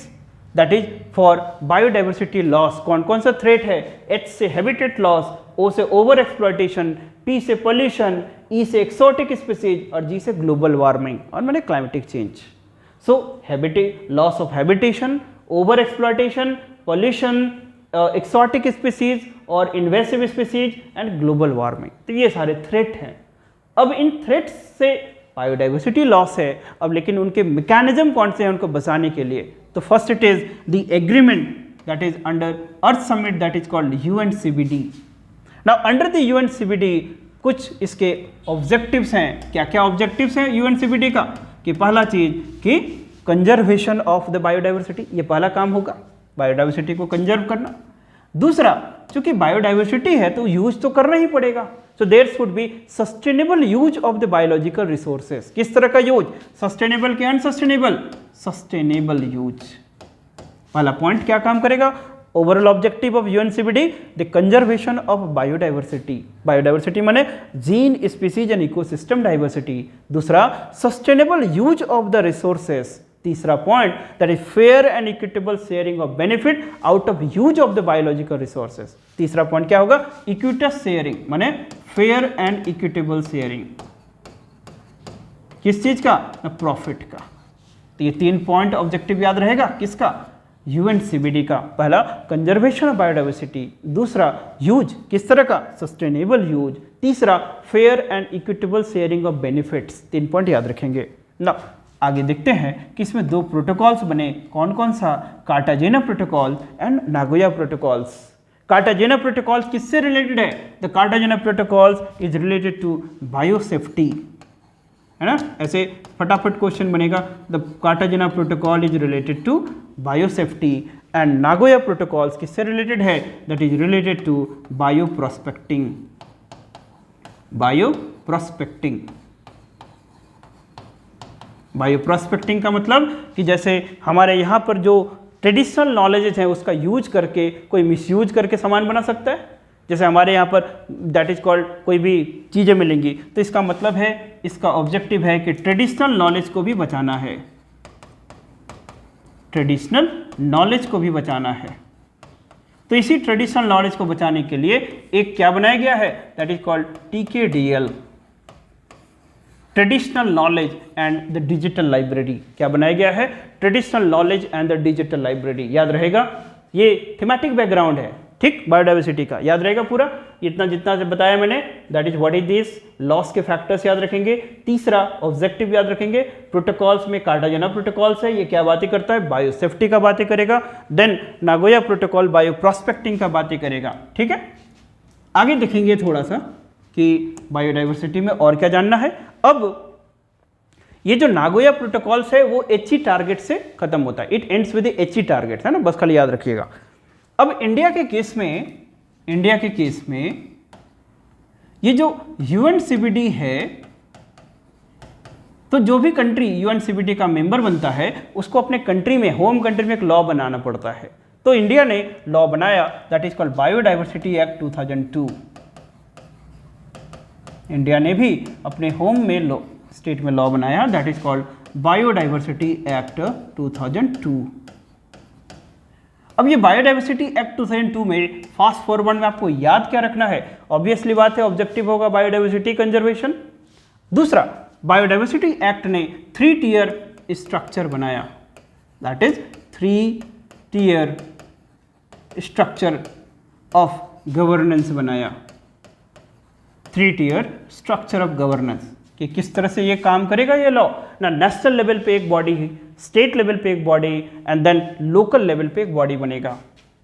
that is for biodiversity loss. कौन कौन सा थ्रेट है? H से हैबिटेट लॉस, O से ओवर एक्सप्लॉयटेशन, P से पोल्यूशन, E से exotic species और G से ग्लोबल वार्मिंग और मैंने climatic change. So habitat, loss of habitation, over exploitation, pollution, exotic species और invasive species and global warming. तो ये सारे थ्रेट हैं। अब इन थ्रेट्स से बायोडाइवर्सिटी लॉस है। अब लेकिन उनके मैकेनिज्म कौन से हैं उनको बचाने के लिए? तो first it is the agreement that is under earth summit that is called UNCBD। Now under the UNCBD कुछ इसके ऑब्जेक्टिव्स हैं। क्या क्या ऑब्जेक्टिव्स हैं UNCBD का? कि पहला चीज कि कंजर्वेशन ऑफ द बायोडाइवर्सिटी, ये पहला काम होगा, बायोडाइवर्सिटी को कंजर्व करना। दूसरा, चूंकि बायोडाइवर्सिटी है तो यूज तो करना ही पड़ेगा, so there should be sustainable use of the biological resources. किस तरह का यूज? सस्टेनेबल के अनसस्टेनेबल? Sustainable use. पहला पॉइंट क्या काम करेगा? Overall objective of UNCBD the conservation of biodiversity. Biodiversity माने gene, species and ecosystem diversity. दूसरा, sustainable use of the resources. तीसरा point that is fair and equitable sharing of benefit out of use of the biological resources. तीसरा point क्या होगा? Equitas sharing माने fair and equitable sharing. किस चीज का? Profit का। तो ये 3 पॉइंट ऑब्जेक्टिव याद रहेगा किसका? UNCBD का। पहला कंजर्वेशन ऑफ बायोडाइवर्सिटी, दूसरा यूज किस तरह का? सस्टेनेबल यूज, तीसरा fair and equitable sharing of benefits. 3 point याद रखेंगे ना। आगे देखते हैं कि इसमें 2 प्रोटोकॉल्स बने, कौन कौन सा? Cartagena protocol and Nagoya protocols. Cartagena protocols किससे रिलेटेड है? The Cartagena protocols is related to biosafety, है ना। ऐसे फटाफट क्वेश्चन बनेगा। The Cartagena protocol is related to biosafety and Nagoya protocols किससे रिलेटेड है? That is related to bioprospecting. Bioprospecting, bioprospecting का मतलब कि जैसे हमारे यहाँ पर जो ट्रेडिशनल नॉलेजेस हैं उसका यूज करके कोई मिसयूज करके सामान बना सकता है। जैसे हमारे यहाँ पर दैट इज कॉल्ड कोई भी चीज़ें मिलेंगी, तो इसका मतलब है, इसका ऑब्जेक्टिव है कि ट्रेडिशनल नॉलेज को भी बचाना है, ट्रेडिशनल नॉलेज को भी बचाना है। तो इसी ट्रेडिशनल नॉलेज को बचाने के लिए एक क्या बनाया गया है? That is called TKDL, traditional knowledge and the digital library. क्या बनाया गया है? Traditional knowledge and the digital library. याद रहेगा, ये थीमेटिक बैकग्राउंड है, ठीक, बायोडाइवर्सिटी का। याद रहेगा पूरा इतना जितना से बताया मैंने। That is what is this, loss के फैक्टर्स याद रखेंगे। तीसरा ऑब्जेक्टिव याद रखेंगे। प्रोटोकॉल्स में कार्टाजेना प्रोटोकॉल्स है, ये क्या बातें करता है? बायोसेफ्टी का बातें करेगा। Then Nagoya protocol bioprospecting का बातें करेगा, ठीक है। आगे देखेंगे थोड़ा सा कि बायोडाइवर्सिटी में और क्या जानना है। अब ये जो नागोया प्रोटोकॉल्स है वो HE टारगेट से खत्म होता है, it ends with HE target, है ना, बस खाली याद रखिएगा। अब इंडिया के केस में ये जो UNCBD है, तो जो भी कंट्री UNCBD का मेंबर बनता है उसको अपने कंट्री में, होम कंट्री में एक लॉ बनाना पड़ता है। तो इंडिया ने लॉ बनाया that is called biodiversity act 2002। India ने भी अपने होम में स्टेट में लॉ बनाया that is called biodiversity act 2002। अब ये बायोडाइवर्सिटी एक्ट 2002 में फास्ट फॉरवर्ड में आपको याद क्या रखना है? ऑब्वियसली बात है, ऑब्जेक्टिव होगा बायोडाइवर्सिटी कंजर्वेशन। दूसरा, बायोडाइवर्सिटी एक्ट ने 3 टियर स्ट्रक्चर बनाया, that is 3 tier structure of governance बनाया। 3 टियर स्ट्रक्चर ऑफ गवर्नेंस कि किस तरह से ये काम करेगा ये लॉ ना। नेशनल लेवल पे एक बॉडी है, स्टेट लेवल पे एक body and then local level पे एक बॉडी बनेगा।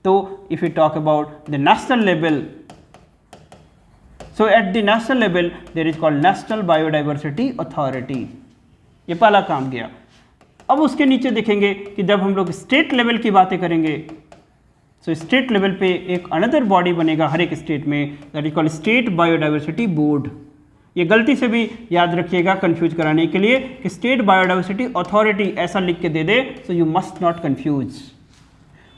तो if you talk about the national level, so at the national level there is called national biodiversity authority. ये पहला काम गया। अब उसके नीचे देखेंगे कि जब हम लोग स्टेट लेवल की बातें करेंगे, सो स्टेट लेवल पे एक अनदर बॉडी बनेगा हर एक स्टेट में, that is called state biodiversity board. ये गलती से भी याद रखिएगा कंफ्यूज कराने के लिए कि स्टेट बायोडाइवर्सिटी अथॉरिटी ऐसा लिख के दे दे, so you must not confuse.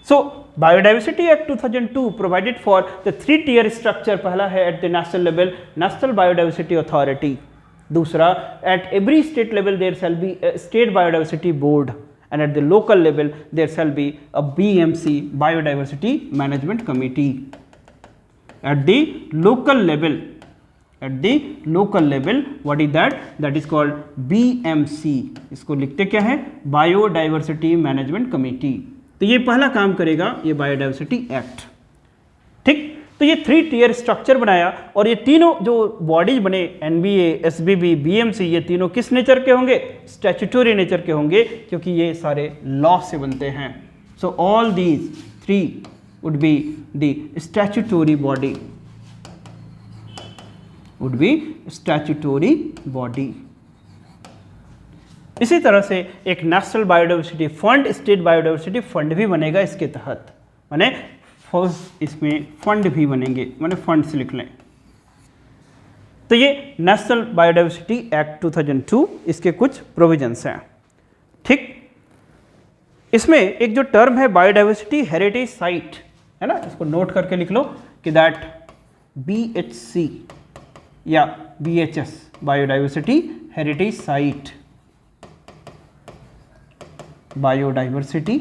So biodiversity act 2002 provided for the 3 tier structure. पहला है at the national level national biodiversity authority. दूसरा, at every state level there shall be state biodiversity board and at the local level there shall be a BMC, biodiversity management committee. At the local level what is that? That is called BMC। इसको लिखते क्या है? Biodiversity management committee. तो ये पहला काम करेगा ये बायोडाइवर्सिटी एक्ट, ठीक। तो ये 3 टियर स्ट्रक्चर बनाया और ये तीनों जो बॉडीज बने NBA, SBB, BMC, ये तीनों किस नेचर के होंगे? स्टैट्यूटरी नेचर के होंगे, क्योंकि ये सारे लॉ से बनते हैं। So all these 3 would be the statutory body, would be statutory body. इसी तरह से एक national biodiversity fund, state biodiversity fund भी बनेगा इसके तहत, माने इसमें फंड भी बनेंगे, माने फंड्स लिख लें। तो ये नेशनल बायोडाइवर्सिटी एक्ट 2002 इसके कुछ प्रोविजंस हैं। ठीक, इसमें एक जो टर्म है बायोडाइवर्सिटी हेरिटेज साइट है ना, इसको नोट करके लिख लो कि दैट BHC या BHS biodiversity heritage site, biodiversity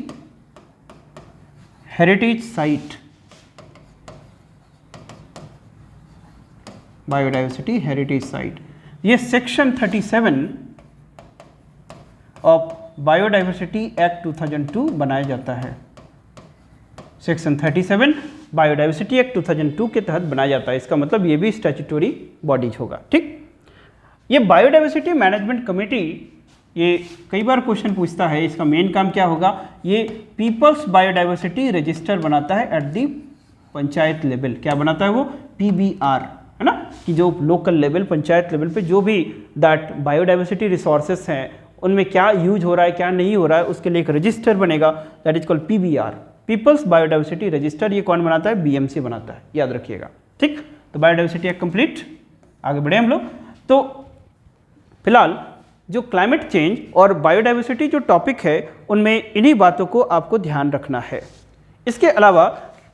heritage site, biodiversity heritage site, ये सेक्शन 37 ऑफ बायोडाइवर्सिटी एक्ट 2002 बनाया जाता है। सेक्शन 37 बायोडाइवर्सिटी एक्ट 2002 के तहत बनाया जाता है। इसका मतलब ये भी स्टैट्यूटरी बॉडीज होगा। ठीक, ये बायोडाइवर्सिटी मैनेजमेंट कमेटी, ये कई बार क्वेश्चन पूछता है, इसका मेन काम क्या होगा? ये पीपल्स बायोडाइवर्सिटी रजिस्टर बनाता है एट दी पंचायत लेवल। क्या बनाता है वो? PBR, है ना, कि जो लोकल लेवल, पंचायत लेवल पे जो भी दैट बायोडाइवर्सिटी रिसोर्सेस हैं उनमें क्या यूज हो रहा है, क्या नहीं हो रहा है, उसके लिए एक रजिस्टर बनेगा, that is called PBR, people's biodiversity register. ये कौन बनाता है? BMC बनाता है, याद रखिएगा। ठीक, तो बायोडाइवर्सिटी एक्ट कंप्लीट, आगे बढ़े हम लोग। तो फिलहाल जो क्लाइमेट चेंज और बायोडाइवर्सिटी जो टॉपिक है उनमें इन्हीं बातों को आपको ध्यान रखना है। इसके अलावा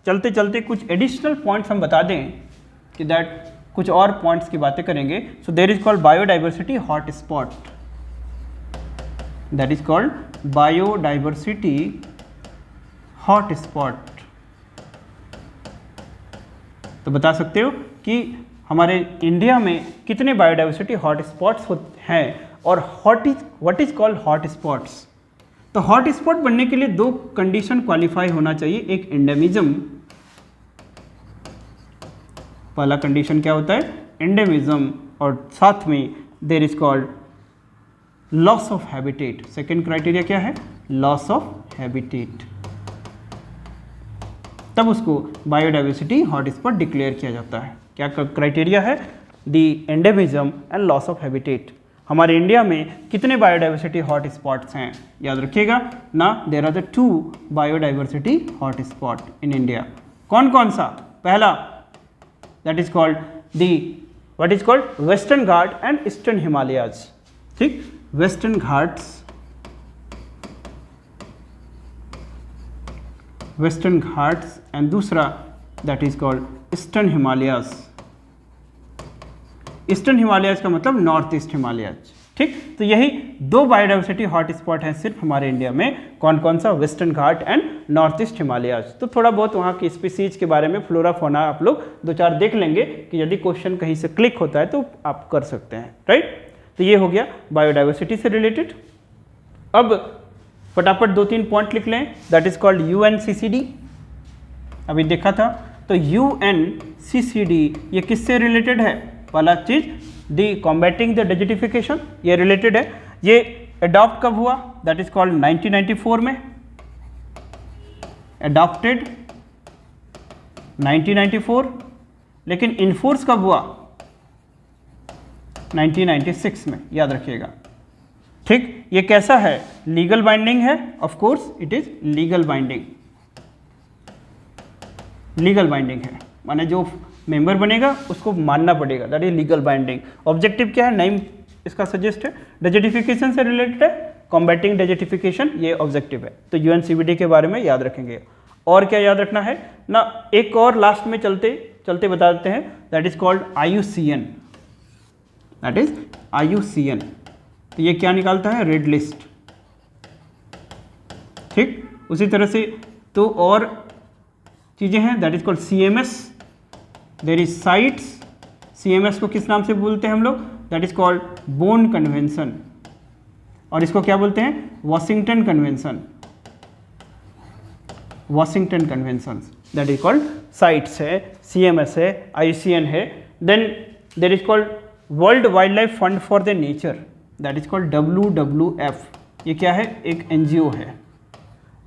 चलते चलते कुछ एडिशनल पॉइंट्स हम बता दें कि दैट कुछ और पॉइंट्स की बातें करेंगे। So there is called biodiversity hot spot, that is called biodiversity hot spot. तो बता सकते हो कि हमारे इंडिया में कितने बायोडाइवर्सिटी हॉट स्पॉट्स हैं और what is called hot spots. तो हॉट स्पॉट बनने के लिए 2 कंडीशन क्वालिफाई होना चाहिए, एक एंडेमिज्म, पहला कंडीशन क्या होता है? एंडेमिज्म, और साथ में there is called loss of habitat. Second criteria क्या है? Loss of habitat. तब उसको बायोडाइवर्सिटी हॉटस्पॉट डिक्लेयर किया जाता है। क्या क्राइटेरिया है? The endemism and loss of habitat. हमारे इंडिया में कितने बायोडाइवर्सिटी हॉट स्पॉट्स हैं? याद रखिएगा ना, there are the 2 biodiversity hot spot in India. कौन कौन सा? पहला that is called the what is called western Ghat and eastern Himalayas. ठीक, western Ghats, western Ghats and दूसरा that is called eastern Himalayas. Eastern Himalayas का मतलब नॉर्थ ईस्ट हिमालयाज। ठीक, तो यही 2 बायोडाइवर्सिटी हॉट स्पॉट हैं सिर्फ हमारे इंडिया में। कौन कौन सा? Western Ghat and north east Himalayas. तो थोड़ा बहुत वहाँ की स्पीसीज के बारे में, फ्लोरा फोना आप लोग 2-4 देख लेंगे कि यदि क्वेश्चन कहीं से क्लिक होता है तो आप कर सकते हैं। राइट, तो ये हो गया बायोडाइवर्सिटी से रिलेटेड। अब फटाफट 2-3 पॉइंट लिख लें, दैट इज कॉल्ड UNCCD। अभी देखा था, तो UNCCD ये किससे रिलेटेड है? पहला चीज दी कॉम्बैटिंग द डेजर्टिफिकेशन, ये रिलेटेड है। ये अडॉप्ट कब हुआ? दैट इज कॉल्ड 1994 में, अडॉप्टेड 1994, लेकिन इन्फोर्स कब हुआ? 1996 में, याद रखिएगा। ठीक, ये कैसा है? लीगल बाइंडिंग है, of course it is legal binding. Legal binding है माने जो मेंबर बनेगा उसको मानना पड़ेगा, that is legal binding. Objective क्या है? नेम इसका सजेस्ट है, डेजर्टिफिकेशन से रिलेटेड है, कॉम्बैटिंग डेजर्टिफिकेशन ये ऑब्जेक्टिव है। तो UNCCD के बारे में याद रखेंगे। और क्या याद रखना है ना, एक और लास्ट में चलते चलते बता देते हैं, that is called IUCN, that is IUCN। तो ये क्या निकालता है? Red list. ठीक, उसी तरह से तो और चीज़ें हैं, that is called CMS, there is CITES. CMS को किस नाम से बोलते हैं हम लोग? That is called Bonn convention, और इसको क्या बोलते हैं? Washington convention, Washington convention, that is called CITES है, CMS है, IUCN है। Then there is called world wild life fund for the nature, that is called WWF। ये क्या है? एक NGO है।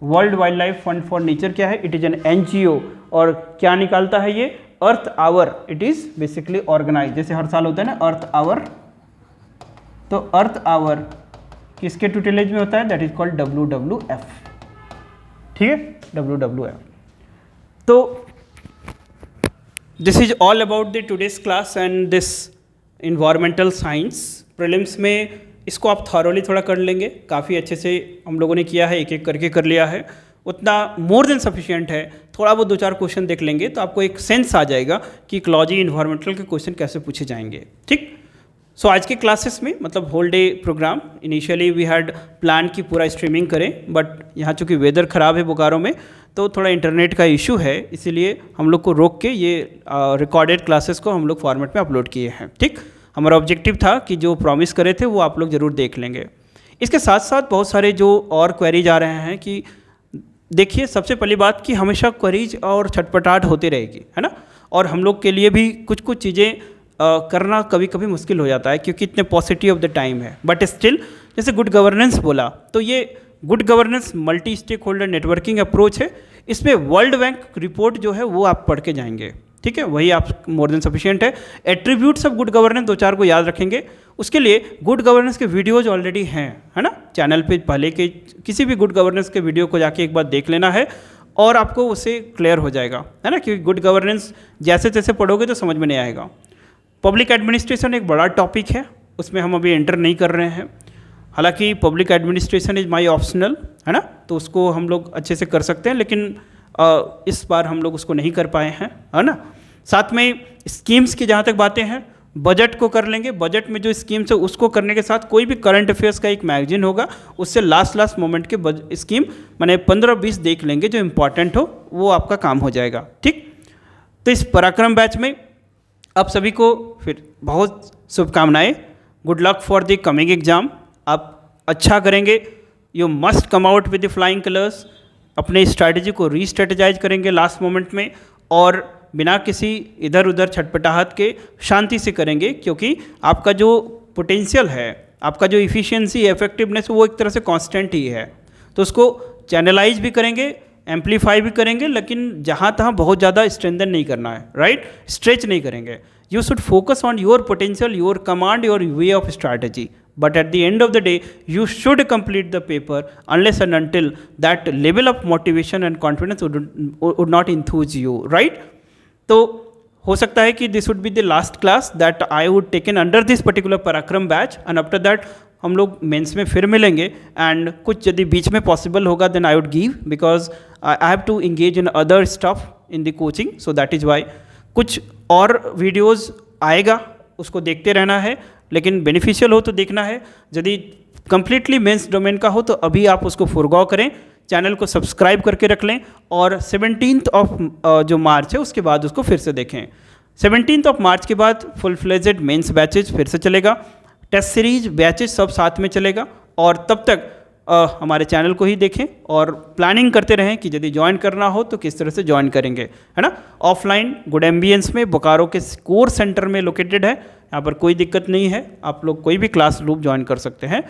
World wild life fund for nature क्या है? It is an NGO। और क्या निकालता है ये? Earth hour. It is basically organise, जैसे हर साल होता है ना अर्थ आवर, तो अर्थ आवर किसके ट्यूटेलेज में होता है? That is called WWF। ठीक है, WWF। तो this is all about the today's class and this environmental science. Prelims में इसको आप थॉरोली थोड़ा कर लेंगे, काफ़ी अच्छे से हम लोगों ने किया है, एक एक करके कर लिया है, उतना मोर देन सफिशिएंट है। थोड़ा वो 2-4 क्वेश्चन देख लेंगे तो आपको एक सेंस आ जाएगा कि इकोलॉजी इन्वायरमेंटल के क्वेश्चन कैसे पूछे जाएंगे। ठीक। सो आज के क्लासेस में मतलब whole day program, initially we had plan की पूरा स्ट्रीमिंग करें, बट यहाँ चूँकि वेदर ख़राब है बोकारो में तो थोड़ा इंटरनेट का इशू है, इसीलिए हम लोग को रोक के ये रिकॉर्डेड क्लासेस को हम लोग फॉर्मेट में अपलोड किए हैं। ठीक। हमारा ऑब्जेक्टिव था कि जो प्रॉमिस करे थे वो आप लोग ज़रूर देख लेंगे। इसके साथ साथ बहुत सारे जो और क्वेरीज आ रहे हैं कि देखिए, सबसे पहली बात कि हमेशा क्वेरीज और छटपटाहट होती रहेगी, है ना, और हम लोग के लिए भी कुछ कुछ चीज़ें करना कभी कभी मुश्किल हो जाता है क्योंकि इतने पॉजिटिव ऑफ द टाइम है। बट स्टिल जैसे गुड गवर्नेंस बोला, तो ये good governance multi stakeholder networking approach है। इसमें वर्ल्ड बैंक रिपोर्ट जो है वो आप पढ़ के जाएंगे। ठीक है, वही आप मोर देन सफिशिएंट है। एट्रीब्यूट्स ऑफ गुड गवर्नेंस 2-4 को याद रखेंगे। उसके लिए गुड गवर्नेंस के वीडियोज ऑलरेडी हैं, है ना, चैनल पे पहले के किसी भी गुड गवर्नेंस के वीडियो को जाके एक बार देख लेना है और आपको उससे क्लियर हो जाएगा, है ना, क्योंकि गुड गवर्नेंस जैसे तैसे पढ़ोगे तो समझ में नहीं आएगा। पब्लिक एडमिनिस्ट्रेशन एक बड़ा टॉपिक है, उसमें हम अभी एंटर नहीं कर रहे हैं। हालांकि public administration is my optional, है ना, तो उसको हम लोग अच्छे से कर सकते हैं, लेकिन इस बार हम लोग उसको नहीं कर पाए हैं, है ना। साथ में स्कीम्स की जहाँ तक बातें हैं, बजट को कर लेंगे। बजट में जो स्कीम्स है उसको करने के साथ कोई भी करंट अफेयर्स का एक मैगजीन होगा, उससे लास्ट मोमेंट के स्कीम मैंने 15-20 देख लेंगे, जो इम्पॉर्टेंट हो वो आपका काम हो जाएगा। ठीक। तो इस पराक्रम बैच में आप सभी को फिर बहुत शुभकामनाएं। Good luck for the coming exam. आप अच्छा करेंगे, you must come out with the flying colours. अपने स्ट्रैटेजी को रीस्ट्रेटेजाइज करेंगे लास्ट मोमेंट में, और बिना किसी इधर उधर छटपटाहट के शांति से करेंगे, क्योंकि आपका जो पोटेंशियल है, आपका जो इफ़िशियंसी इफेक्टिवनेस, वो एक तरह से कांस्टेंट ही है। तो उसको चैनलाइज भी करेंगे, एम्पलीफाई भी करेंगे, लेकिन जहाँ तहाँ बहुत ज़्यादा स्ट्रेंथन नहीं करना है, राइट, स्ट्रेच नहीं करेंगे। You should focus on your potential, your command, your way of strategy, but at the end of the day you should complete the paper unless and until that level of motivation and confidence would not enthuse you, right? तो हो सकता है कि this would be the last class that I would taken under this particular पराक्रम batch, and after that हम लोग mains में फिर मिलेंगे, and कुछ यदि बीच में पॉसिबल होगा then I would give, because I have to engage in other stuff in the coaching, so that is why कुछ और वीडियोज़ आएगा, उसको देखते रहना है, लेकिन बेनिफिशियल हो तो देखना है। यदि कम्प्लीटली मेंस डोमेन का हो तो अभी आप उसको फॉरगो करें, चैनल को सब्सक्राइब करके रख लें, और 17th ऑफ जो मार्च है उसके बाद उसको फिर से देखें। 17th ऑफ मार्च के बाद फुल फ्लेजेड मेंस बैचेज फिर से चलेगा, टेस्ट सीरीज बैचेज सब साथ में चलेगा, और तब तक हमारे चैनल को ही देखें और प्लानिंग करते रहें कि यदि ज्वाइन करना हो तो किस तरह से ज्वाइन करेंगे, है ना। ऑफलाइन गुड एम्बियंस में बोकारो के कोर सेंटर में लोकेटेड है, यहाँ पर कोई दिक्कत नहीं है, आप लोग कोई भी क्लास ग्रुप ज्वाइन कर सकते हैं।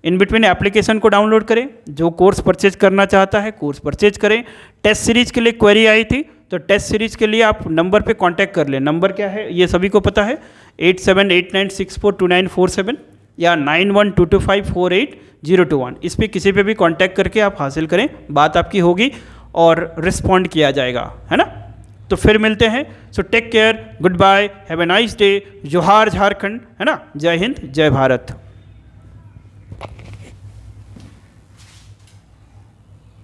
इन बिटवीन एप्लीकेशन को डाउनलोड करें, जो कोर्स परचेज करना चाहता है कोर्स परचेज करें। टेस्ट सीरीज के लिए क्वेरी आई थी, तो टेस्ट सीरीज के लिए आप नंबर पे कांटेक्ट कर लें। नंबर क्या है ये सभी को पता है, 8789642947 या 9122548021। इस पर किसी पे भी कांटेक्ट करके आप हासिल करें, बात आपकी होगी और रिस्पॉन्ड किया जाएगा, है ना। तो फिर मिलते हैं। So take care, goodbye, have a nice day, जोहार झारखंड, है ना, जय हिंद, जय भारत।